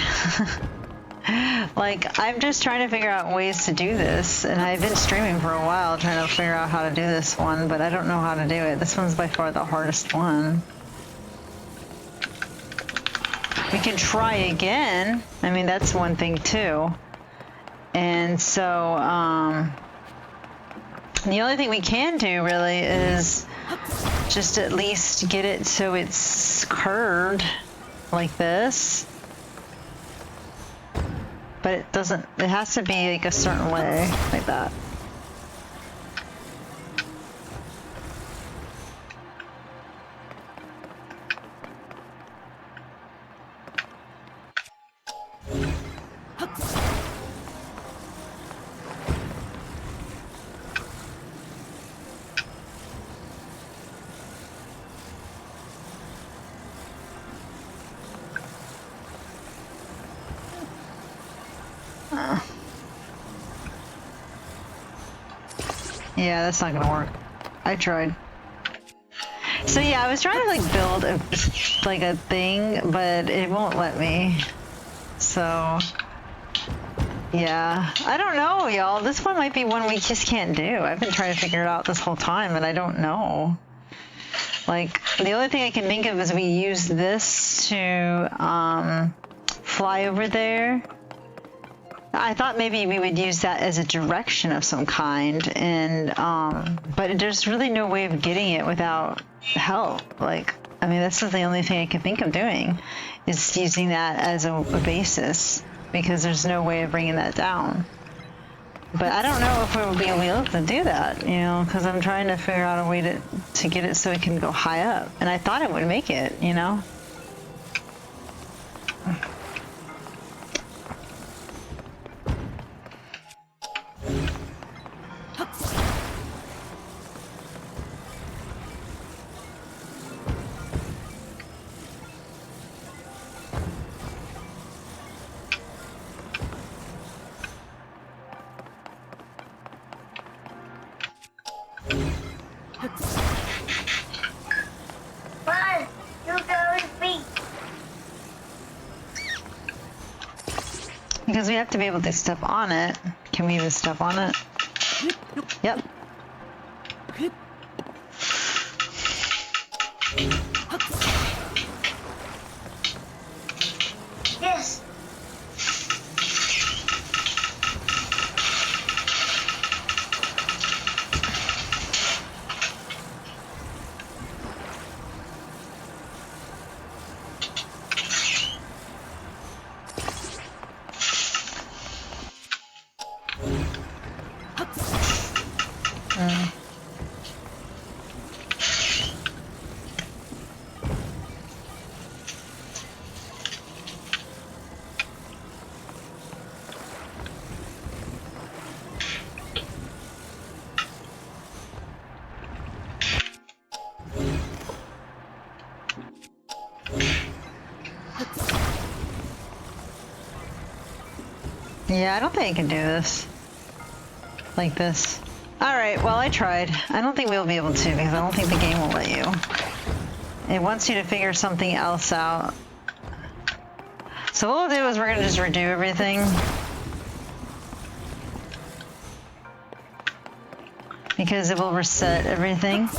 I'm just trying to figure out ways to do this, and I've been streaming for a while trying to figure out how to do this one, but I don't know how to do it. This one's by far the hardest one. We can try again. I mean, that's one thing too. And so, the only thing we can do really is just at least get it so it's curved like this. But it doesn't, it has to be like a certain way, like that. Yeah, that's not gonna work. I tried. So yeah, I was trying to like build a thing, but it won't let me. So yeah, I don't know, y'all. This one might be one we just can't do. I've been trying to figure it out this whole time, and I don't know. Like, the only thing I can think of is we use this to fly over there. I thought maybe we would use that as a direction of some kind, and but there's really no way of getting it without help. Like, I mean, that's the only thing I can think of doing, is using that as a basis, because there's no way of bringing that down. But I don't know if we'll be able to do that, you know, because I'm trying to figure out a way to get it so it can go high up, and I thought it would make it, you know. Because we have to be able to step on it. Can we even step on it? Yep. Yes. Yeah, I don't think I can do this. Like this. Alright, well I tried. I don't think we'll be able to, because I don't think the game will let you. It wants you to figure something else out. So what we'll do is we're gonna just redo everything. Because it will reset everything.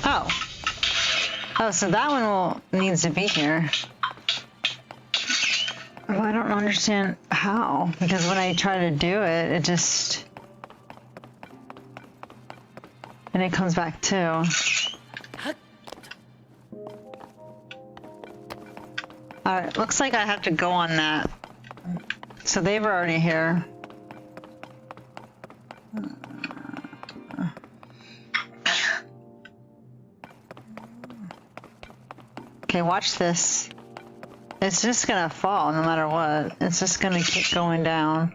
Oh. Oh, so that one needs to be here. Well, I don't understand how, because when I try to do it, it just... And it comes back too. Alright, looks like I have to go on that. So they were already here. Okay, watch this. It's just gonna fall no matter what. It's just gonna keep going down.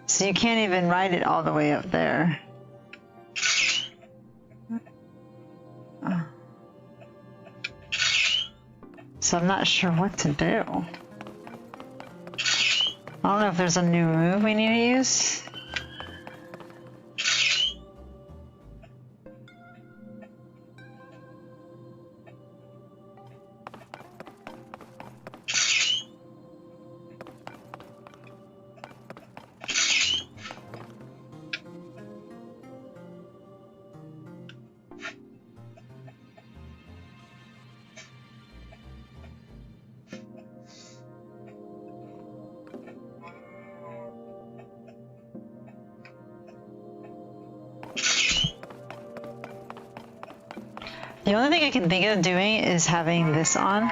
So you can't even ride it all the way up there. So I'm not sure what to do. I don't know if there's a new move we need to use. The only thing I can think of doing is having this on.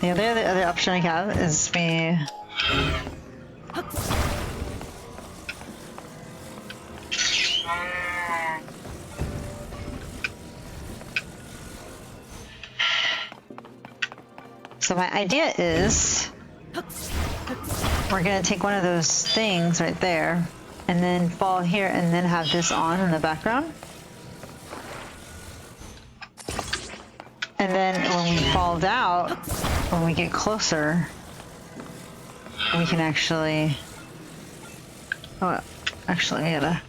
The other option I have is me... So my idea is... We're gonna take one of those things right there and then fall here and then have this on in the background. And then when we fall out, when we get closer, we can actually... Oh, actually, I gotta...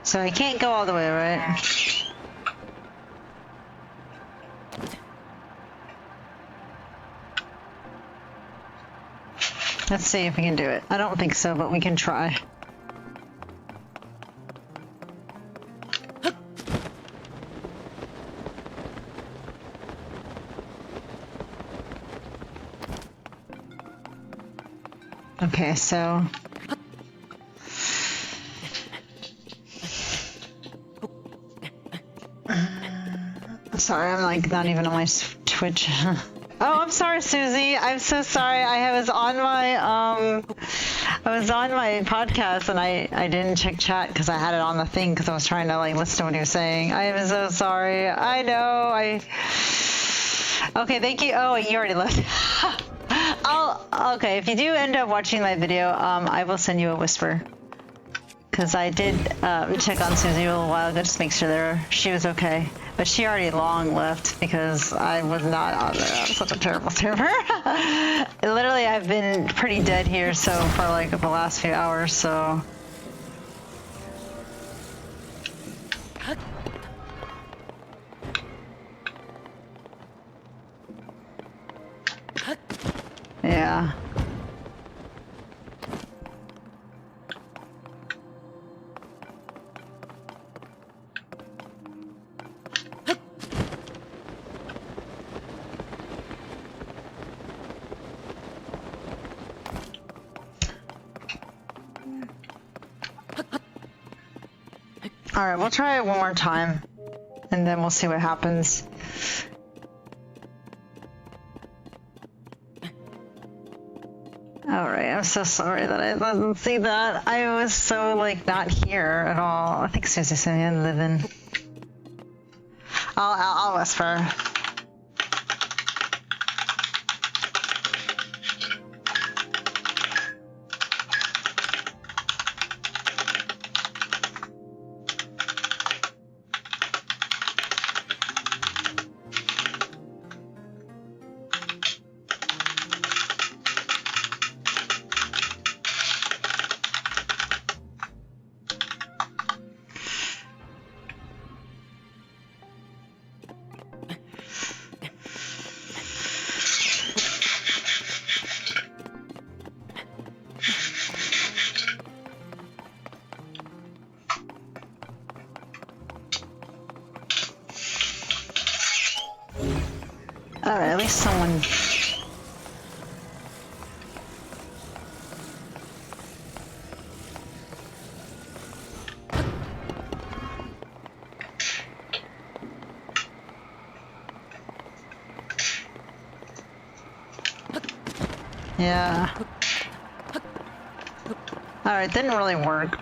So I can't go all the way, right? Let's see if we can do it. I don't think so, but we can try. Okay, so... Sorry, I'm like not even on my Twitch. Oh, I'm sorry, Susie. I'm so sorry. I was on my podcast and I didn't check chat because I had it on the thing because I was trying to like listen to what he was saying. I am so sorry. I know. Okay, thank you. Oh, you already left. Okay. If you do end up watching my video, I will send you a whisper. Because I did check on Susie a little while ago just to make sure she was okay. But she already long left because I was not on there. I'm such a terrible server. Literally, I've been pretty dead here for like the last few hours, so... Yeah. Alright, we'll try it one more time, and then we'll see what happens. Alright, I'm so sorry that I didn't see that. I was so, like, not here at all. I think Susie said I live in... I'll whisper. Alright, at least someone... Yeah. Alright, didn't really work.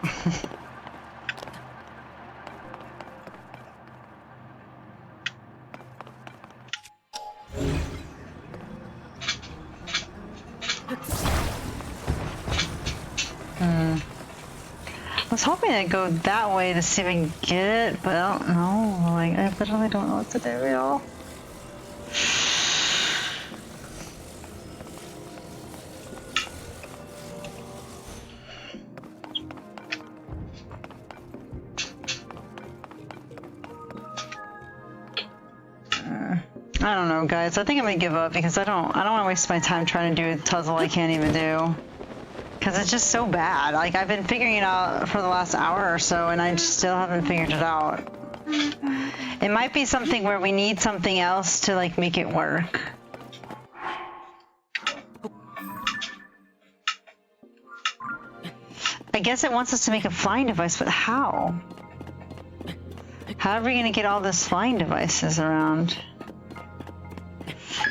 I was hoping to go that way to see if I can get it, but I don't know. Like, I literally don't know what to do at all. I don't know, guys. I think I'm gonna give up because I don't want to waste my time trying to do a puzzle I can't even do. Because it's just so bad. Like, I've been figuring it out for the last hour or so, and I still haven't figured it out. It might be something where we need something else to, like, make it work. I guess it wants us to make a flying device, but how? How are we gonna get all these flying devices around?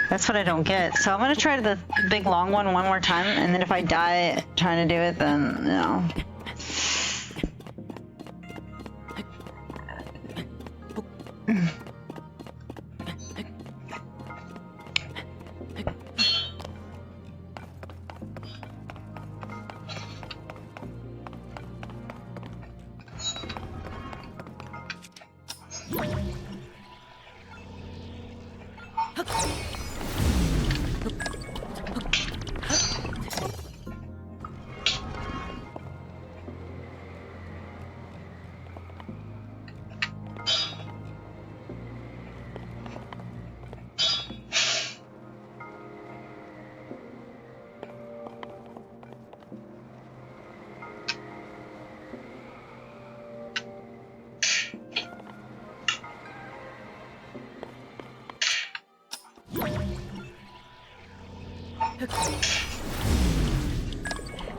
That's what I don't get. So I'm gonna try the big long one more time, and then if I die trying to do it, then, you know.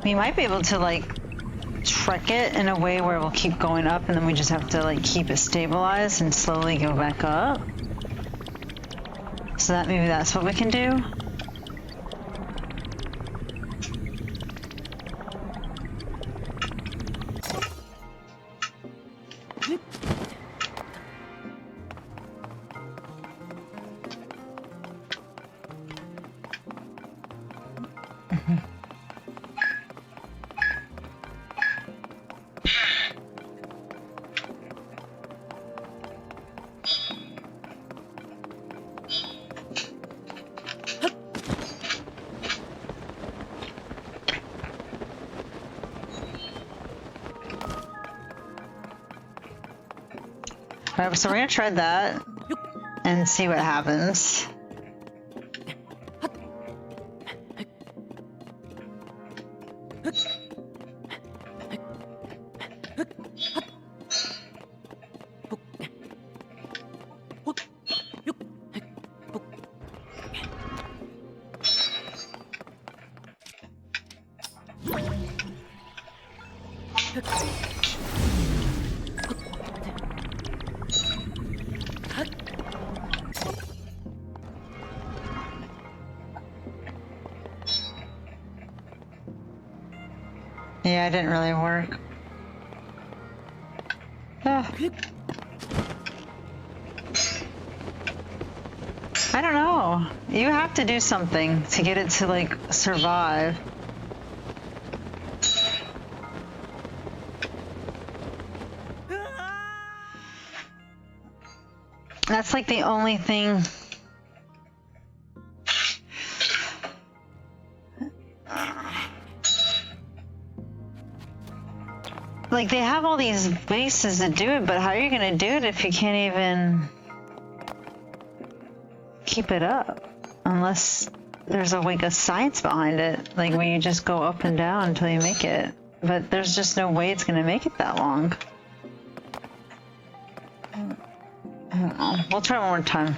We might be able to, like, trick it in a way where we'll keep going up and then we just have to, like, keep it stabilized and slowly go back up. So that maybe that's what we can do. Alright, so we're gonna try that and see what happens. Yeah, it didn't really work. Ah. I don't know. You have to do something to get it to, like, survive. That's, like, the only thing. Like, they have all these bases to do it, but how are you gonna do it if you can't even keep it up? Unless there's a science behind it, like where you just go up and down until you make it. But there's just no way it's gonna make it that long. I don't know. We'll try one more time.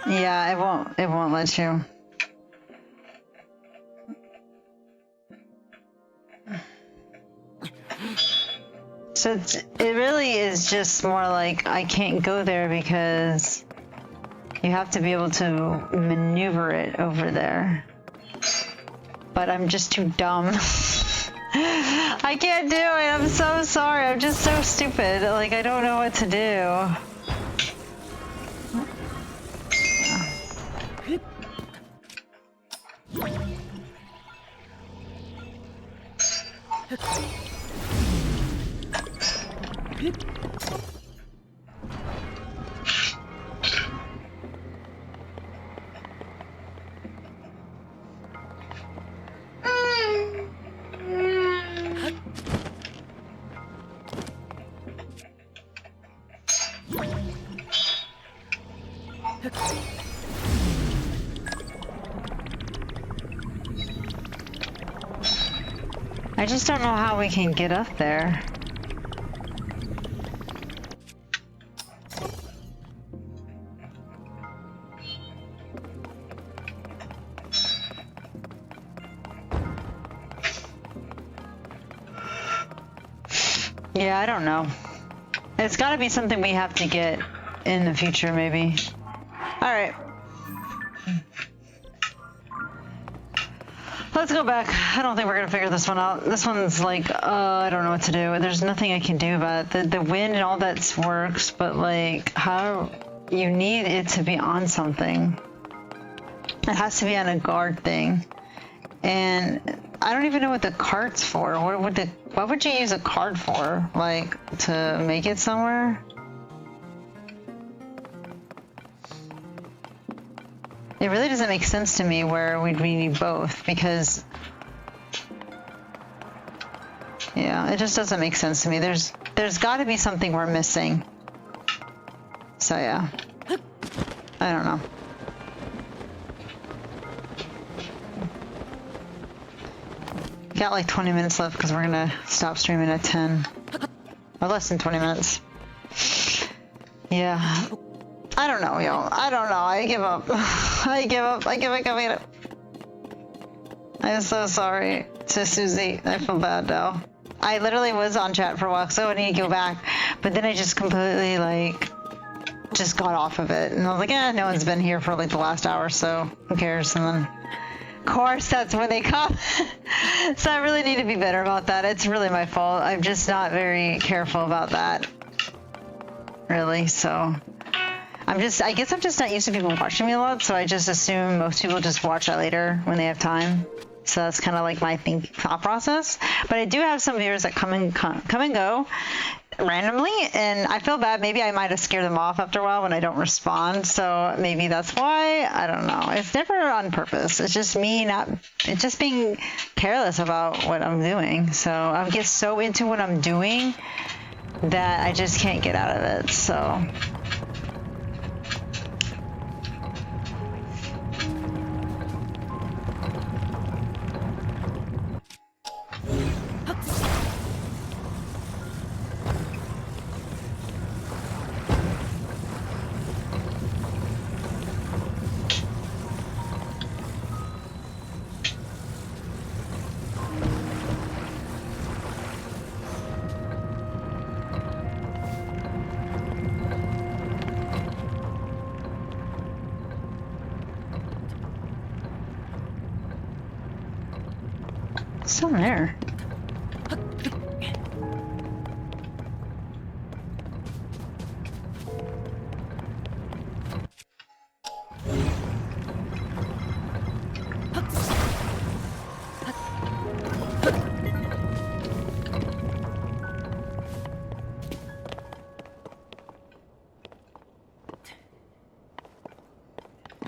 Yeah, it won't let you. So it really is just more like I can't go there because you have to be able to maneuver it over there. But I'm just too dumb. I can't do it. I'm so sorry. I'm just so stupid. Like, I don't know what to do. I just don't know how we can get up there. Yeah, I don't know. It's got to be something we have to get in the future, maybe. All right. Let's go back. I don't think we're gonna figure this one out. This one's like, I don't know what to do. There's nothing I can do about it. The wind and all that works, but like, how you need it to be on something. It has to be on a guard thing, and I don't even know what the cart's for. What would you use a cart for? Like to make it somewhere? It really doesn't make sense to me where we need both, because yeah, it just doesn't make sense to me. There's got to be something we're missing. So yeah, I don't know. Got like 20 minutes left because we're gonna stop streaming at 10, or less than 20 minutes. Yeah. I don't know, yo. I don't know. I give up. I give up. I give up. I'm so sorry to Susie. I feel bad now. I literally was on chat for a while, so I need to go back. But then I just completely, like, just got off of it. And I was like, no one's been here for, like, the last hour, so who cares? And then, of course, that's when they come. So I really need to be better about that. It's really my fault. I'm just not very careful about that. Really, so... I guess I'm just not used to people watching me a lot, so I just assume most people just watch that later when they have time. So that's kind of like my thought process. But I do have some viewers that come and go randomly, and I feel bad. Maybe I might have scared them off after a while when I don't respond. So maybe that's why. I don't know. It's never on purpose. It's just me it's just being careless about what I'm doing. So I get so into what I'm doing that I just can't get out of it. So. Still there.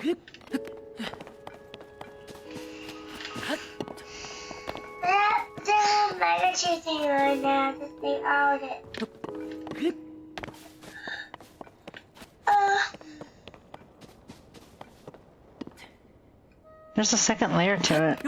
They're meditating right now to stay out it. There's a second layer to it.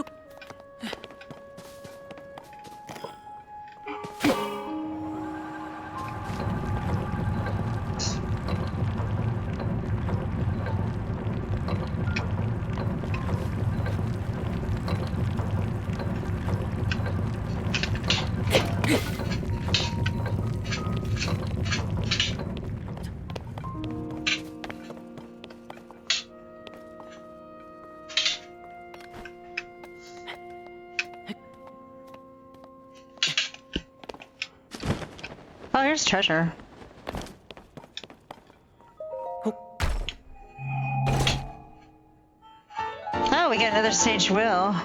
Oh, here's treasure. Oh, we get another sage wheel.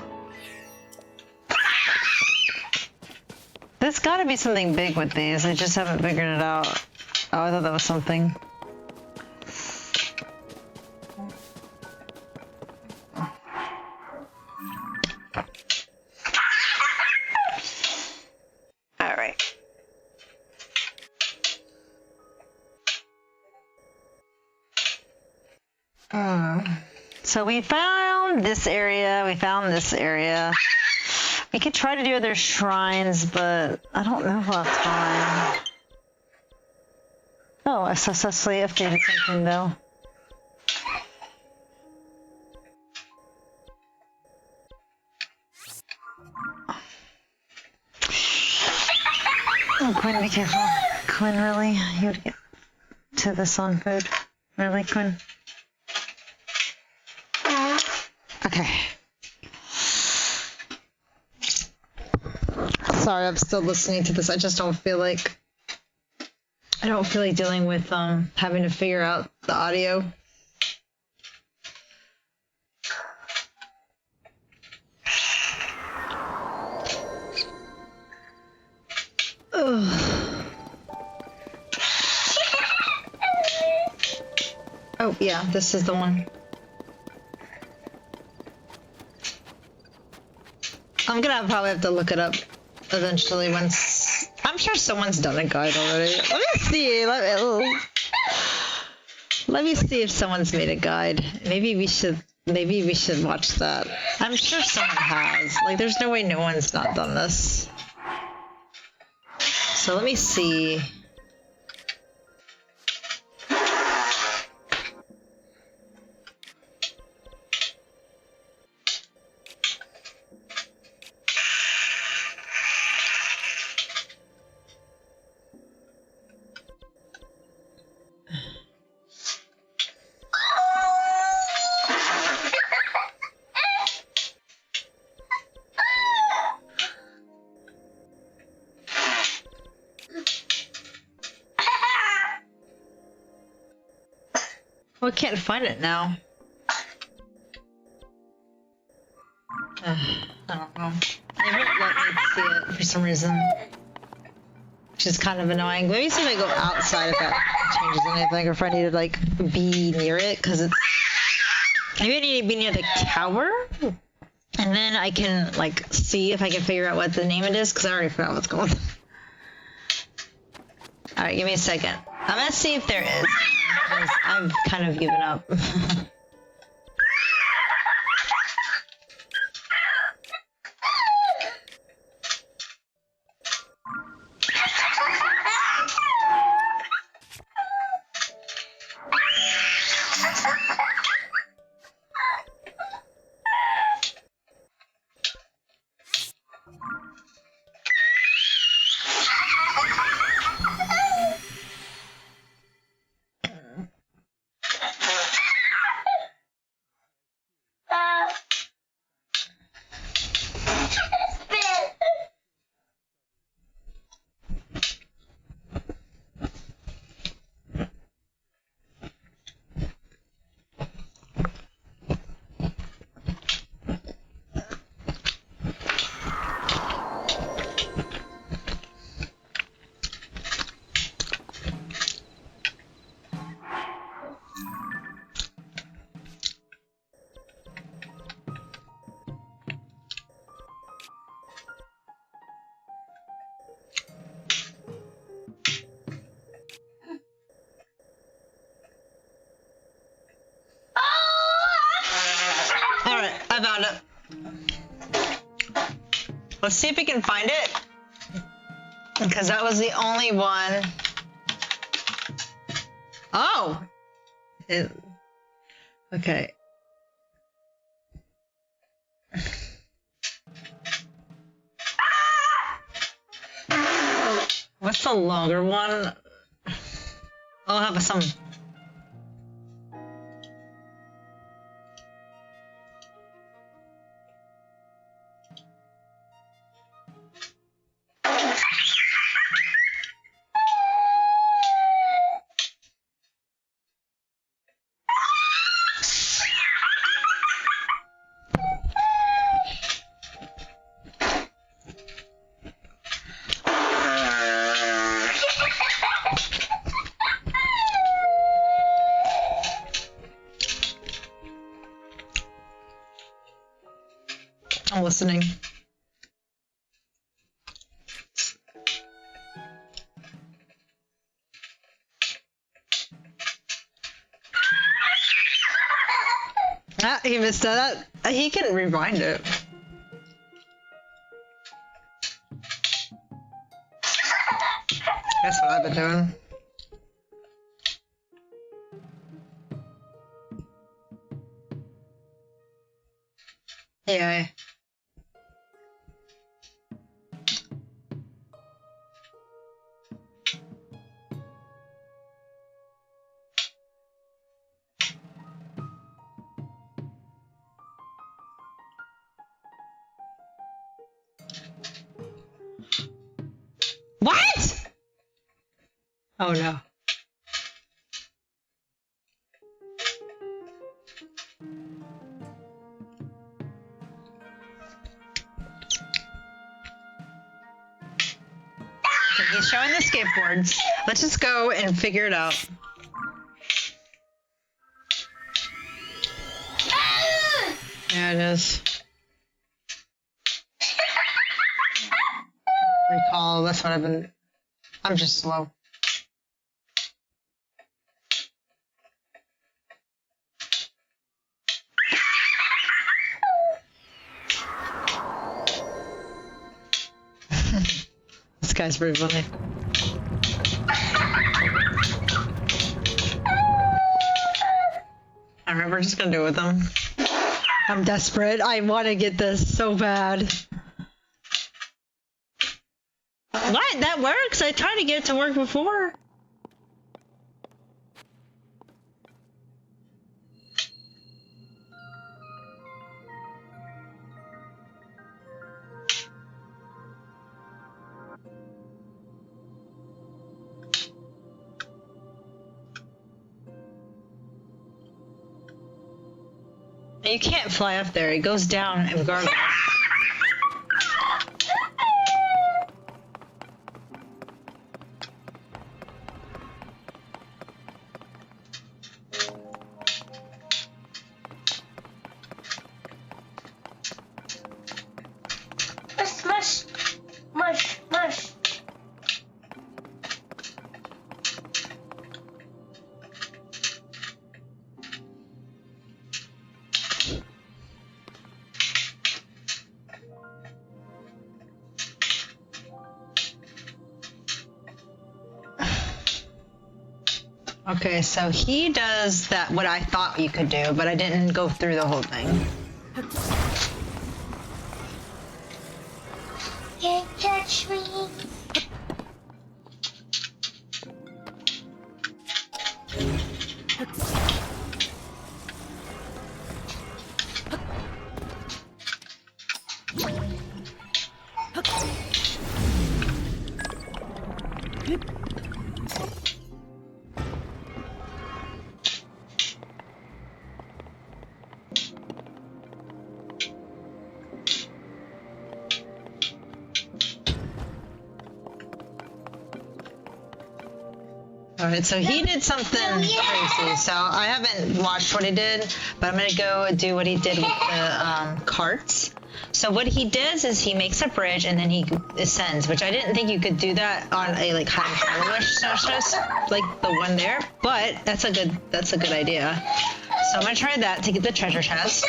There's gotta be something big with these. I just haven't figured it out. Oh, I thought that was something. Alright. So we found this area, we found this area. We could try to do other shrines, but I don't know if I'll have time. Oh, I successfully updated something though. Oh, Quinn, be careful. Quinn, really? You would get to this on food? Really, Quinn? Okay. Sorry, I'm still listening to this. I just don't feel like dealing with having to figure out the audio. Ugh. Oh yeah, this is the one. I'm gonna probably have to look it up eventually once. I'm sure someone's done a guide already. Let me see. Let me see if someone's made a guide. Maybe we should watch that. I'm sure someone has. Like, there's no way no one's not done this. So let me see. Well, I can't find it now. I don't know. They won't let me see it for some reason. Which is kind of annoying. Let me see if I go outside if that changes anything, or if I need to, like, be near it, because it's... Maybe I need to be near the tower? And then I can, like, see if I can figure out what the name it is, because I already forgot what's going on. Alright, give me a second. I'm gonna see if there is. Because I've kind of given up. I found it. Let's see if we can find it. Because that was the only one. Oh! Okay. What's the longer one? I'll have some. I'm listening. Ah, he missed that. He can rewind it. That's what I've been doing. Yeah. What? Oh no. Okay, he's showing the skateboards. Let's just go and figure it out. Yeah, it is. Recall, that's what I've been. I'm just slow. This guy's pretty funny. Alright, we're just gonna do it with him. I'm desperate. I want to get this so bad. What? That works? I tried to get it to work before. You can't fly up there. It goes down regardless. Mush, mush, mush. Okay, so he does that, what I thought you could do, but I didn't go through the whole thing. Can't touch me. Alright, so he did something crazy. So I haven't watched what he did, but I'm gonna go do what he did with the carts. So what he does is he makes a bridge and then he ascends, which I didn't think you could do that on a like high wish like the one there, but that's a good idea. So I'm gonna try that to get the treasure chest.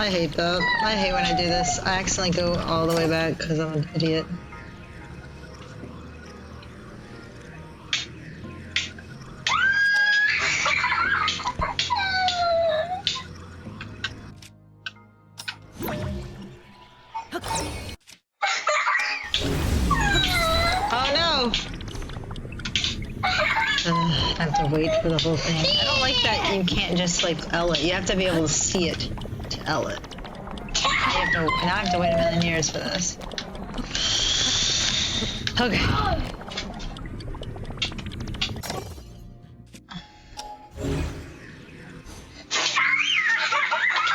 I hate that. I hate when I do this. I accidentally go all the way back because I'm an idiot. Oh no! I have to wait for the whole thing. I don't like that you can't just like L it. You have to be able to see it to L it. Now I have to wait a million years for this. Okay.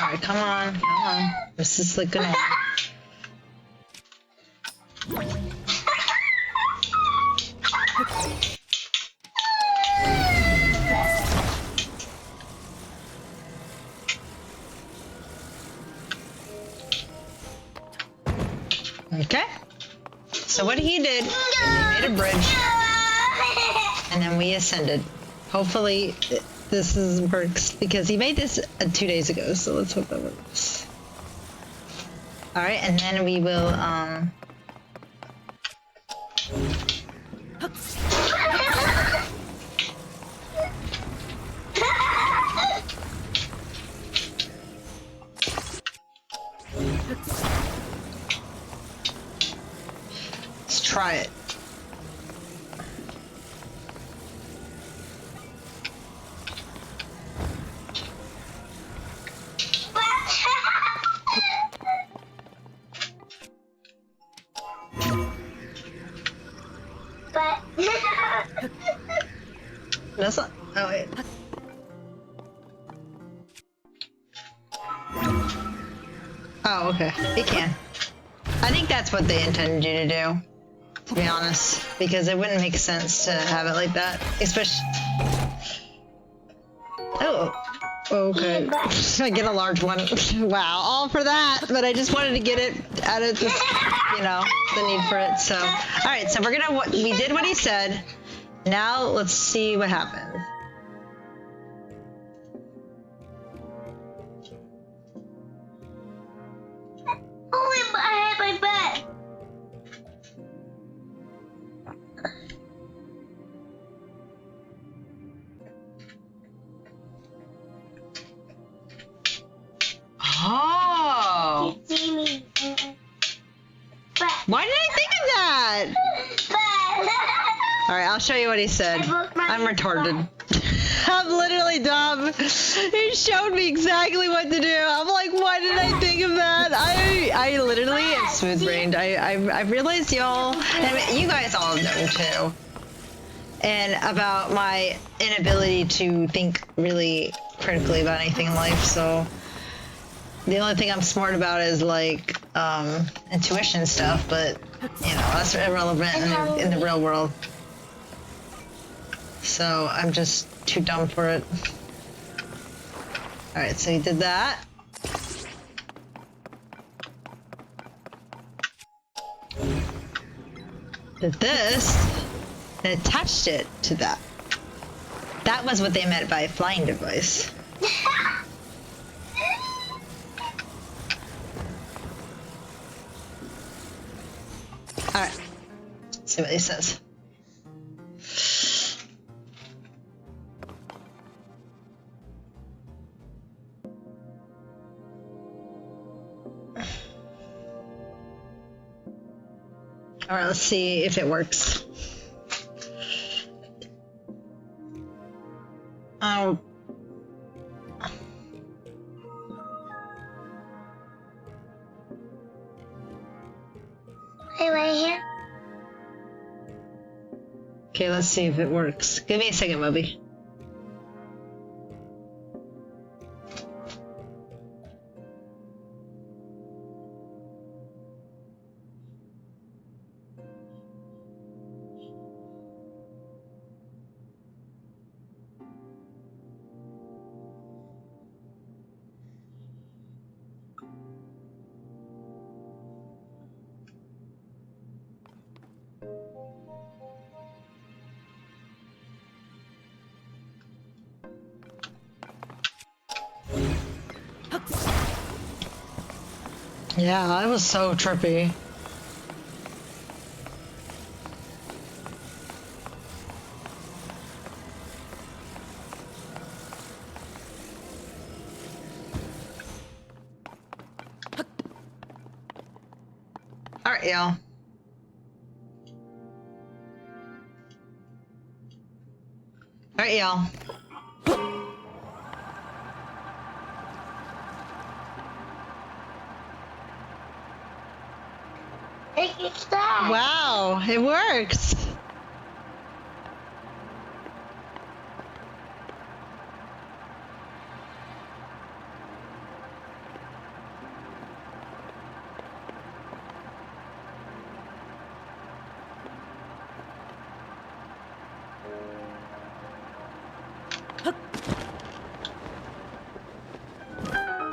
Alright, come on, come on. This is like gonna. Okay. So what he did, he made a bridge, and then we ascended. Hopefully, works because he made this 2 days ago. So let's hope that works. All right, and then we will let's try it. That's not. Oh wait. Oh, okay. It can. I think that's what they intended you to do, to be honest, because it wouldn't make sense to have it like that, especially. Oh. Okay. I get a large one. Wow, all for that. But I just wanted to get it out of the, the need for it. So, all right. So we did what he said. Now let's see what happens. Oh, I had my butt. Oh. You see me. But, Why did I think of that? All right, I'll show you what he said. I'm retarded. I'm literally dumb. He showed me exactly what to do. I'm like, why did I think of that? I literally am smooth brained. I realized y'all, and you guys all know too, and about my inability to think really critically about anything in life. So the only thing I'm smart about is like intuition stuff, but that's irrelevant in the real world. So I'm just too dumb for it. Alright, so he did that. Did this, and attached it to that. That was what they meant by flying device. Alright, see what he says. Alright, let's see if it works. Oh. Hey, right here. Okay, let's see if it works. Give me a second, Moby. Yeah, that was so trippy. Alright, y'all. Alright, y'all. It's that. Wow, it works.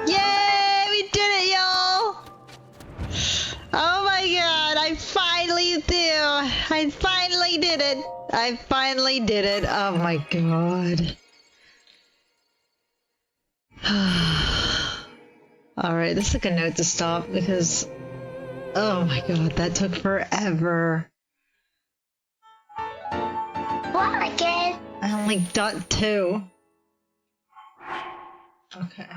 Yay, we did it, y'all. Oh my god, I finally did it. I finally did it. Oh my god. Alright, this is a good note to stop because, oh my god, that took forever. What again? I'm like dot 2. Okay.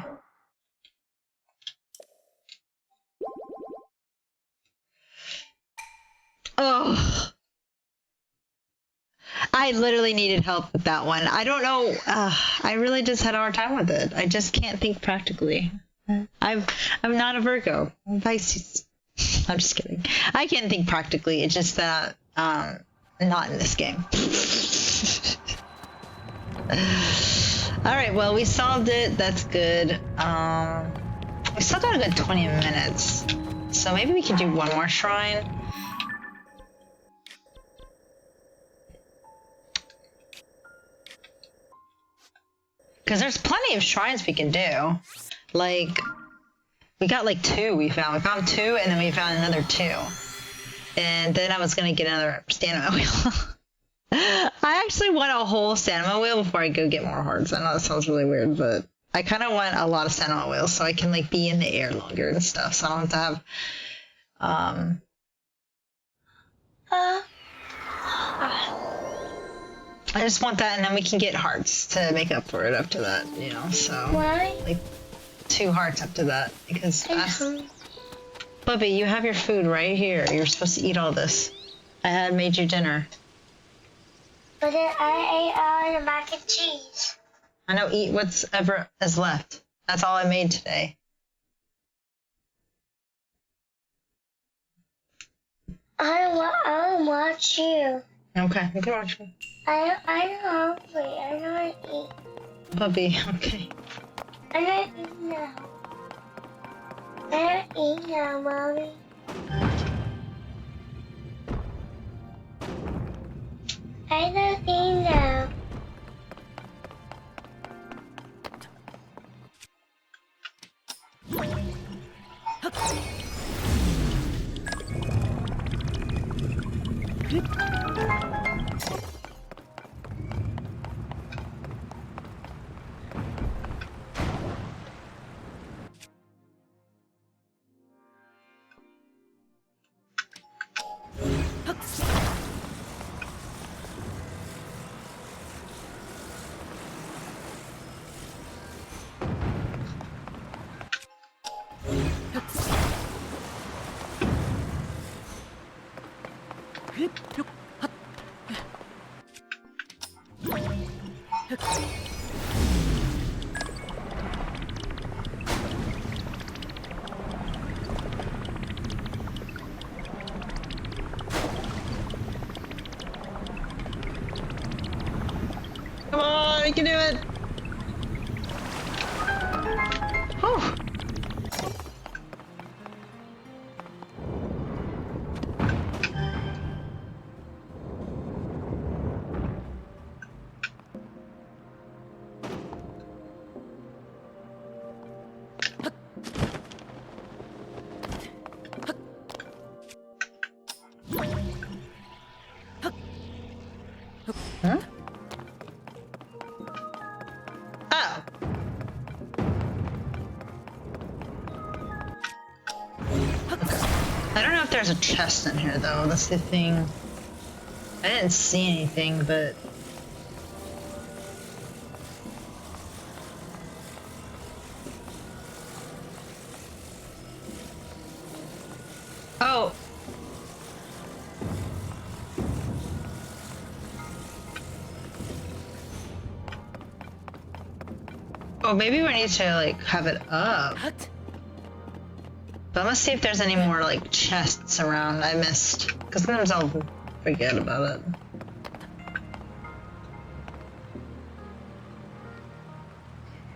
Oh. I literally needed help with that one. I don't know. I really just had a hard time with it. I just can't think practically. I'm not a Virgo. I'm Pisces. I'm just kidding. I can think practically. It's just that not in this game. All right. Well, we solved it. That's good. We still got a good 20 minutes, so maybe we could do one more shrine. Because there's plenty of shrines we can do. Like, we got like 2 we found. We found 2 and then we found another 2. And then I was going to get another stamina wheel. I actually want a whole stamina wheel before I go get more hearts. I know that sounds really weird, but I kind of want a lot of stamina wheels so I can like be in the air longer and stuff. So I don't have to have, I just want that, and then we can get hearts to make up for it up to that, you know, so. Why? Like, 2 hearts up to that, because I'm that's... hungry. Bubby, you have your food right here. You're supposed to eat all this. I had made you dinner. But then I ate all the mac and cheese. I know, eat what's ever is left. That's all I made today. I don't want you. Okay, you can watch me. I'm hungry. I don't eat. Bubby, okay. I don't eat now. I don't eat now, Mommy. I don't eat now. Come on, we can do it. Whew. Huh? I don't know if there's a chest in here though. That's the thing. I didn't see anything, but oh. Oh, maybe we need to like have it up. But let's see if there's any more like chests around I missed. Because sometimes I'll forget about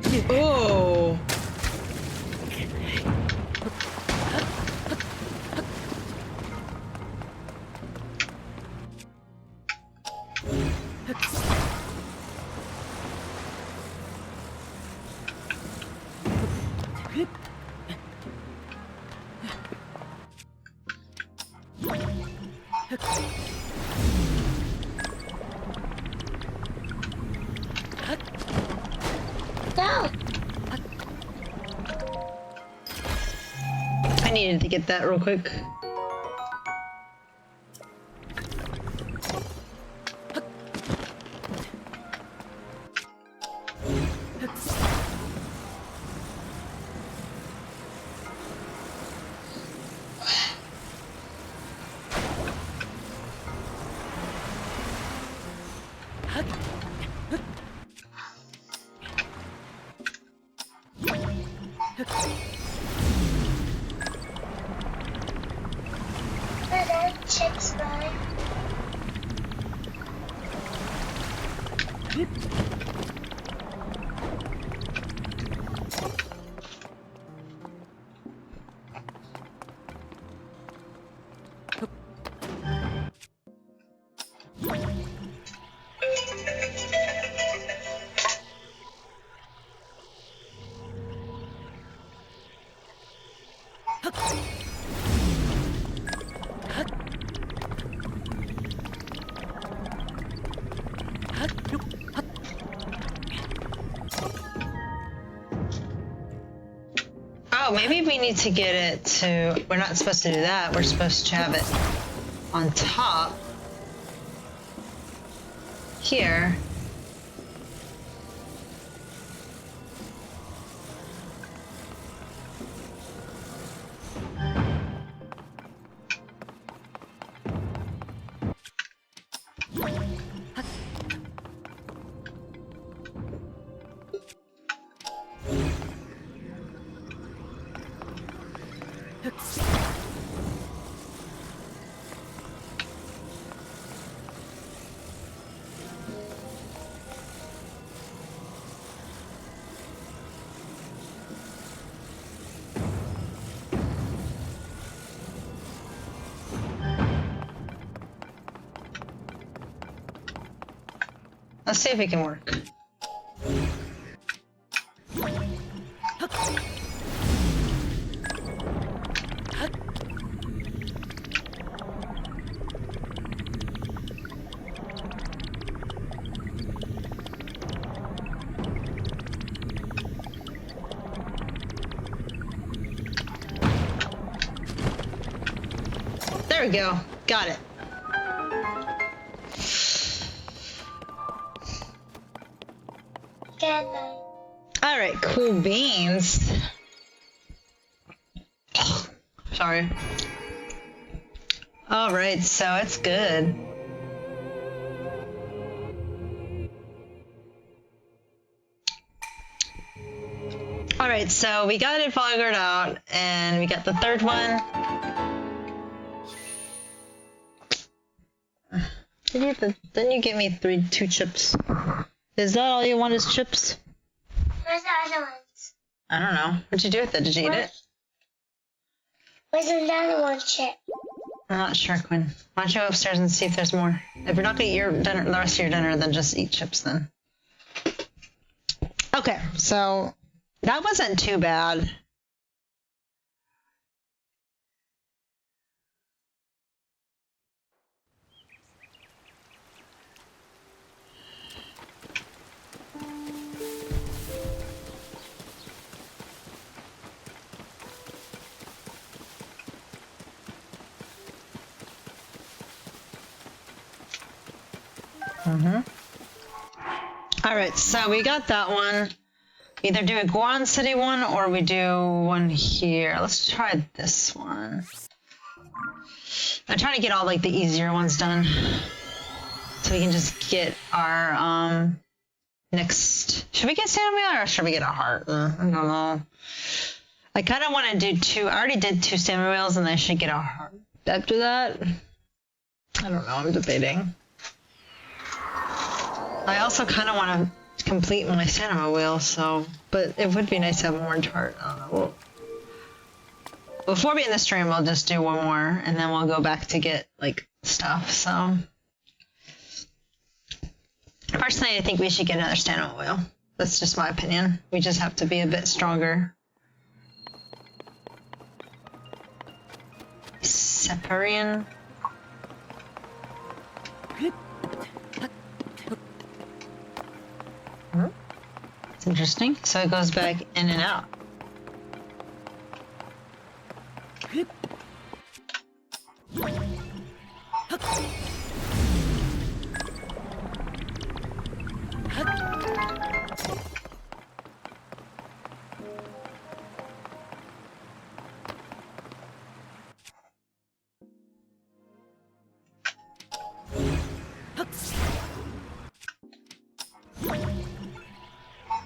it. Oh. No. I needed to get that real quick. Where the chips going? Oh, maybe we need to get it to... We're not supposed to do that. We're supposed to have it on top. Here. Let's see if it can work. There we go. Got it. Good night. All right, cool beans. Sorry. All right, so it's good. All right, so we got it figured out, and we got the third one. Then you give me two chips. Is that all you want is chips? Where's the other ones? I don't know. What'd you do with it? Did you eat it? Where's another one chip? I'm not sure, Quinn. Why don't you go upstairs and see if there's more? If you're not gonna eat your dinner, the rest of your dinner, then just eat chips then. Okay, so that wasn't too bad. Alright, so we got that one. Either do a Goron City one or we do one here. Let's try this one. I'm trying to get all like the easier ones done. So we can just get our next. Should we get stamina wheel or should we get a heart? I don't know. I kind of want to do two. I already did 2 stamina wheels and I should get a heart after that. I don't know. I'm debating. I also kind of want to complete my stamina wheel, so. But it would be nice to have one more heart. I don't know. Before we end the stream, we'll just do one more and then we'll go back to get like stuff. So. Personally, I think we should get another stamina wheel. That's just my opinion. We just have to be a bit stronger. Separian. It's interesting. So it goes back in and out.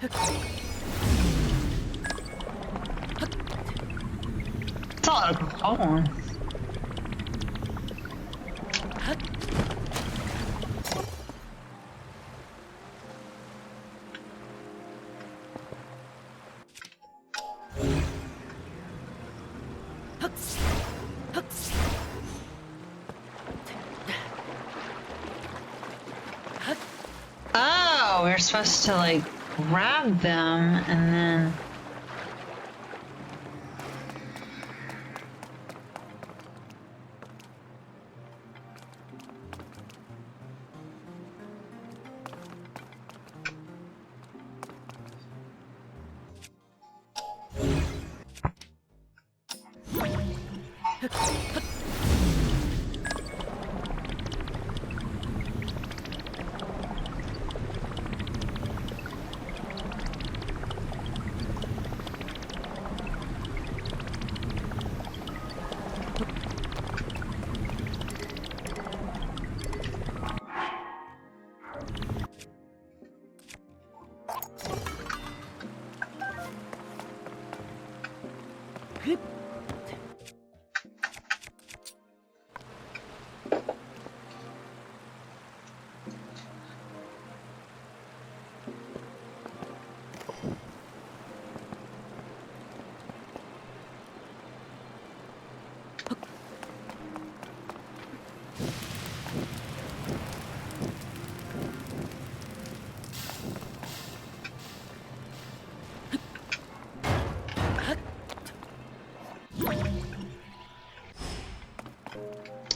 It's a lot of corn. Oh, we're supposed to like grab them and then.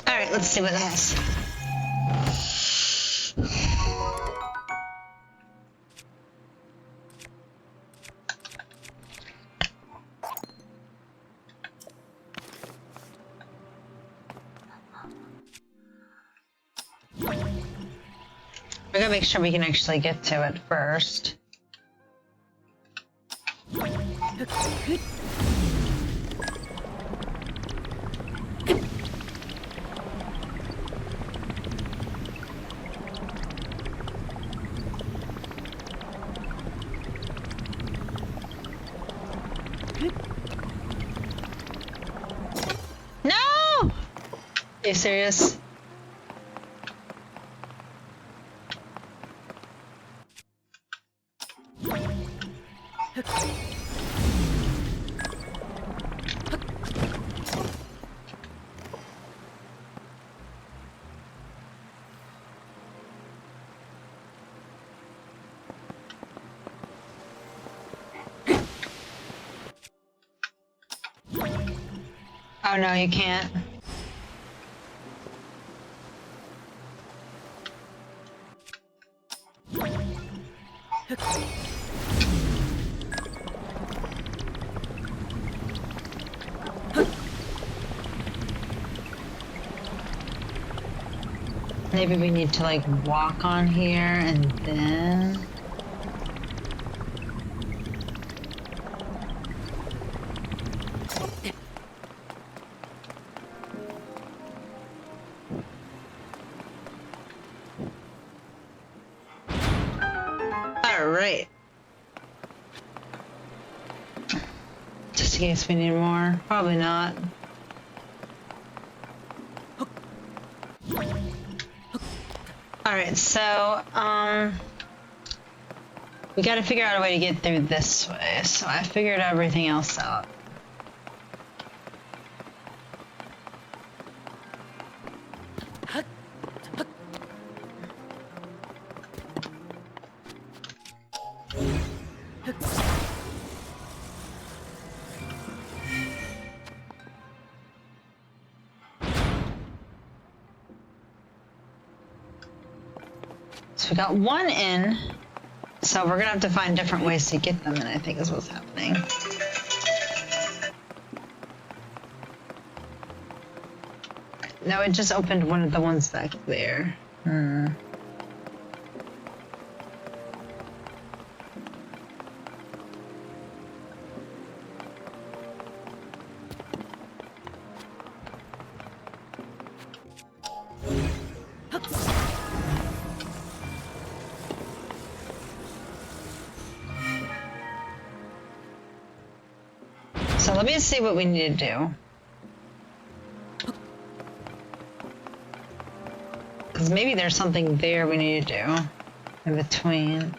Alright, let's see what it has. We're gonna make sure we can actually get to it first. No! Are you serious? Oh no, you can't. Maybe we need to like walk on here and then... Alright. Just in case we need more. Probably not. Alright, so, we gotta figure out a way to get through this way, so I figured everything else out. So we got one in, so we're gonna have to find different ways to get them in, I think is what's happening. No, it just opened one of the ones back there. So let me see what we need to do. Because maybe there's something there we need to do in between.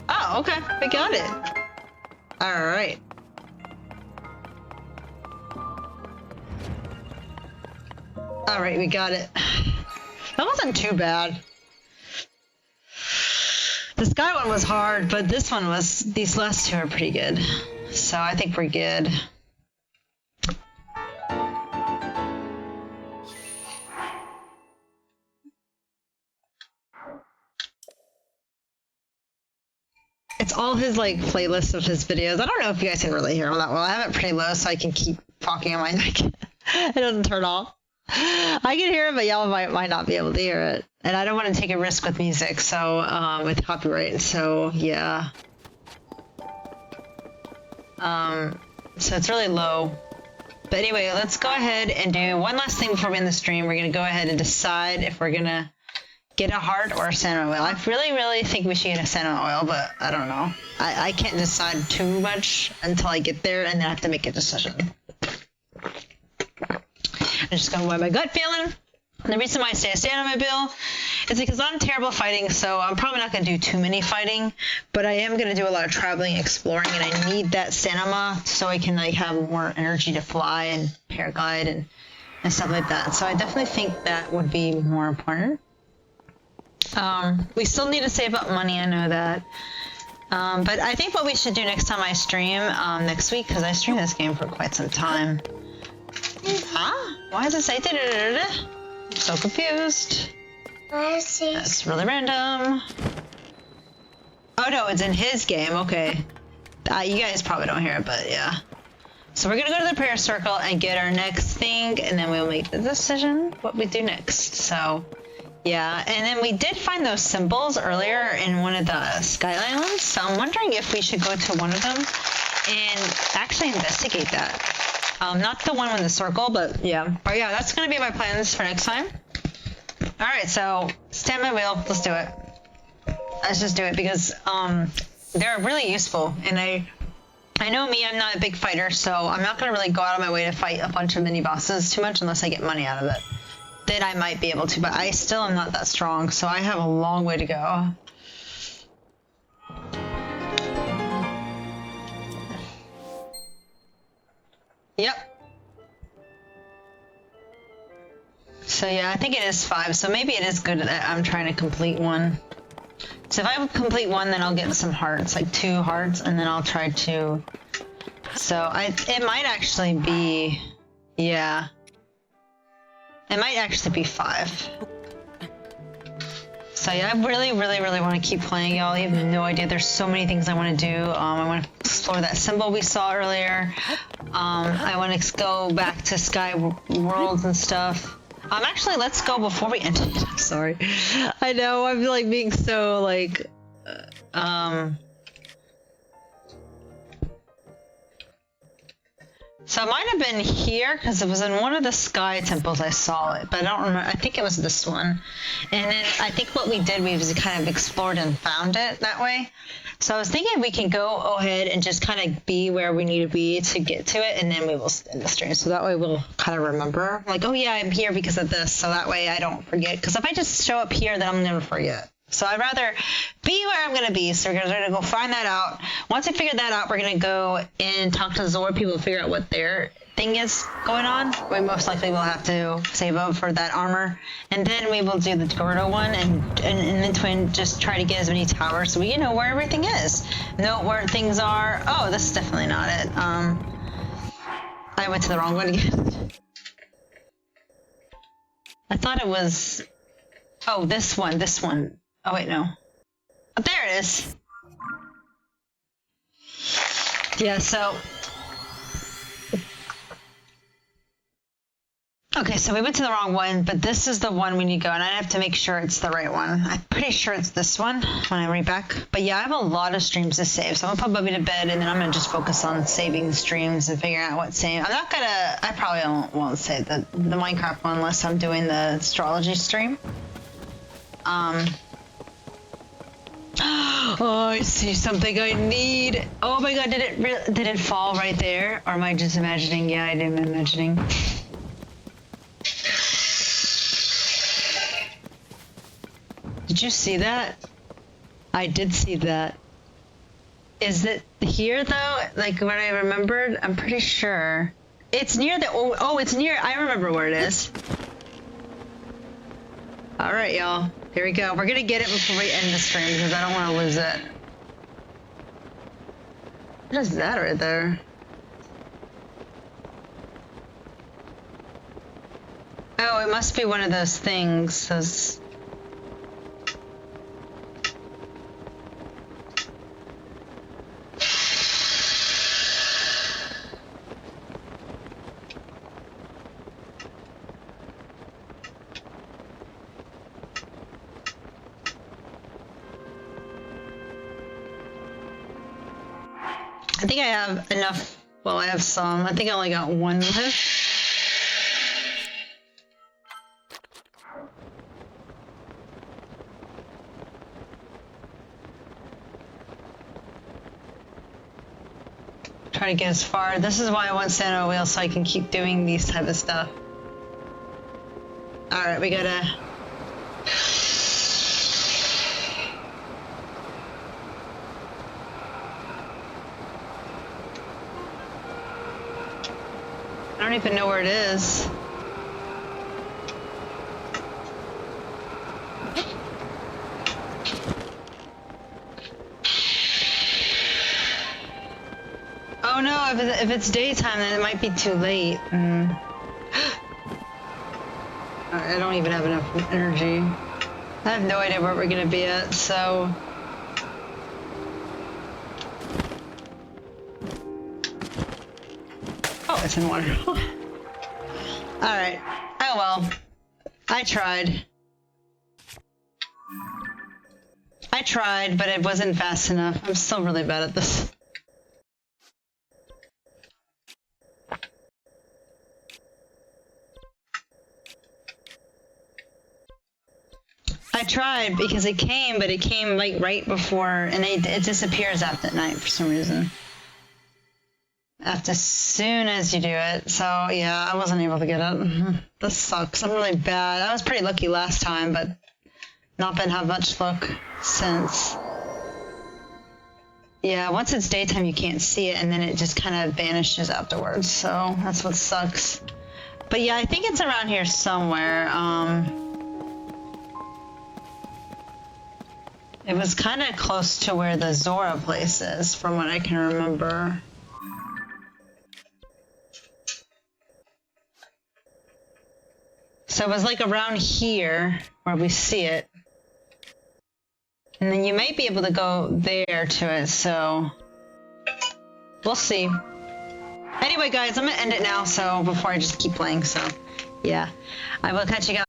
Oh, okay, we got it. All right. All right, we got it. That wasn't too bad. The sky one was hard, but this one was, these last two are pretty good. So I think we're good. It's all his like playlist of his videos. I don't know if you guys can really hear him that well. I have it pretty low so I can keep talking on my mic. It doesn't turn off. I can hear it, but y'all might not be able to hear it. And I don't want to take a risk with music, so with copyright. So yeah. So it's really low. But anyway, let's go ahead and do one last thing before we end the stream. We're gonna go ahead and decide if we're gonna get a heart or a cinnamon oil. I really think we should get a cinnamon oil, but I don't know. I can't decide too much until I get there, and then I have to make a decision. I'm just going by my gut feeling. And the reason why I stay on my bill is because I'm terrible fighting, so I'm probably not going to do too many fighting, but I am going to do a lot of traveling, exploring, and I need that stamina so I can like have more energy to fly and paraglide and stuff like that. So I definitely think that would be more important. We still need to save up money, I know that. But I think what we should do next time I stream, next week, because I streamed this game for quite some time. Huh? Why does it say da-da-da-da-da? I'm so confused. I see. That's really random. Oh no, it's in his game, okay. You guys probably don't hear it, but yeah. So we're gonna go to the prayer circle and get our next thing, and then we'll make the decision what we do next, so... Yeah, and then we did find those symbols earlier in one of the Sky Islands, so I'm wondering if we should go to one of them and actually investigate that. Not the one with the circle, but yeah. But yeah, that's going to be my plans for next time. Alright, so stand my wheel, let's do it. Let's just do it because they're really useful, and I know me, I'm not a big fighter, so I'm not going to really go out of my way to fight a bunch of mini bosses too much unless I get money out of it. Then I might be able to, but I still am not that strong, so I have a long way to go. Yep. So yeah, I think it is 5, so maybe it is good that I'm trying to complete one. So if I complete one, then I'll get some hearts, like 2 hearts, and then I'll try to... So it might actually be... Yeah. It might actually be 5. So yeah, I really want to keep playing, y'all. You have no idea. There's so many things I want to do. I want to explore that symbol we saw earlier. I want to go back to Sky Worlds and stuff. Actually, let's go before we end it. I'm sorry. I know, I'm like being so like, So it might have been here because it was in one of the sky temples I saw it, but I don't remember. I think it was this one. And then I think what we did, we was kind of explored and found it that way. So I was thinking we can go ahead and just kind of be where we need to be to get to it, and then we will end the stream. So that way we'll kind of remember, like, oh yeah, I'm here because of this. So that way I don't forget. Because if I just show up here, then I'm never forget. So I'd rather be where I'm going to be. So we're going to go find that out. Once I figure that out, we're going to go and talk to the Zora people to figure out what their thing is going on. We most likely will have to save up for that armor. And then we will do the Gordo one and then Twin just try to get as many towers so we know where everything is. Know where things are. Oh, this is definitely not it. I went to the wrong one again. I thought it was... Oh, this one. Oh, wait, no. Oh, there it is. Yeah, so... Okay, so we went to the wrong one, but this is the one we need to go, and I have to make sure it's the right one. I'm pretty sure it's this one when I read back. But yeah, I have a lot of streams to save, so I'm gonna put Bubby to bed, and then I'm gonna just focus on saving the streams and figuring out what save. I'm not gonna... I probably won't save the Minecraft one unless I'm doing the astrology stream. Oh, I see something I need. Oh my god, did it fall right there? Or am I just imagining? Yeah, I am imagining. Did you see that? I did see that. Is it here though? Like when I remembered? I'm pretty sure. It's near the... Oh, it's near... I remember where it is. Alright, y'all. Here we go. We're gonna get it before we end the stream because I don't want to lose it. What is that right there? Oh, it must be one of those things. Those... I think I have enough. Well, I have some. I think I only got one left. Try to get as far. This is why I want Santa Wheel so I can keep doing these type of stuff. Alright, we gotta... I don't even know where it is. Oh no, if it's daytime, then it might be too late. I don't even have enough energy. I have no idea where we're gonna be at, so... Oh, it's in water. Alright. Oh well. I tried. I tried, but it wasn't fast enough. I'm still really bad at this. I tried because it came, but it came like right before, and it disappears after night for some reason. As soon as you do it. So yeah, I wasn't able to get it. This sucks. I'm really bad. I was pretty lucky last time, but not been have much luck since. Yeah, once it's daytime you can't see it, and then it just kind of vanishes afterwards. So that's what sucks. But yeah, I think it's around here somewhere. It was kind of close to where the Zora place is, from what I can remember. So it was like around here where we see it. And then you might be able to go there to it, so we'll see. Anyway, guys, I'm gonna end it now, so before I just keep playing, so yeah. I will catch you guys.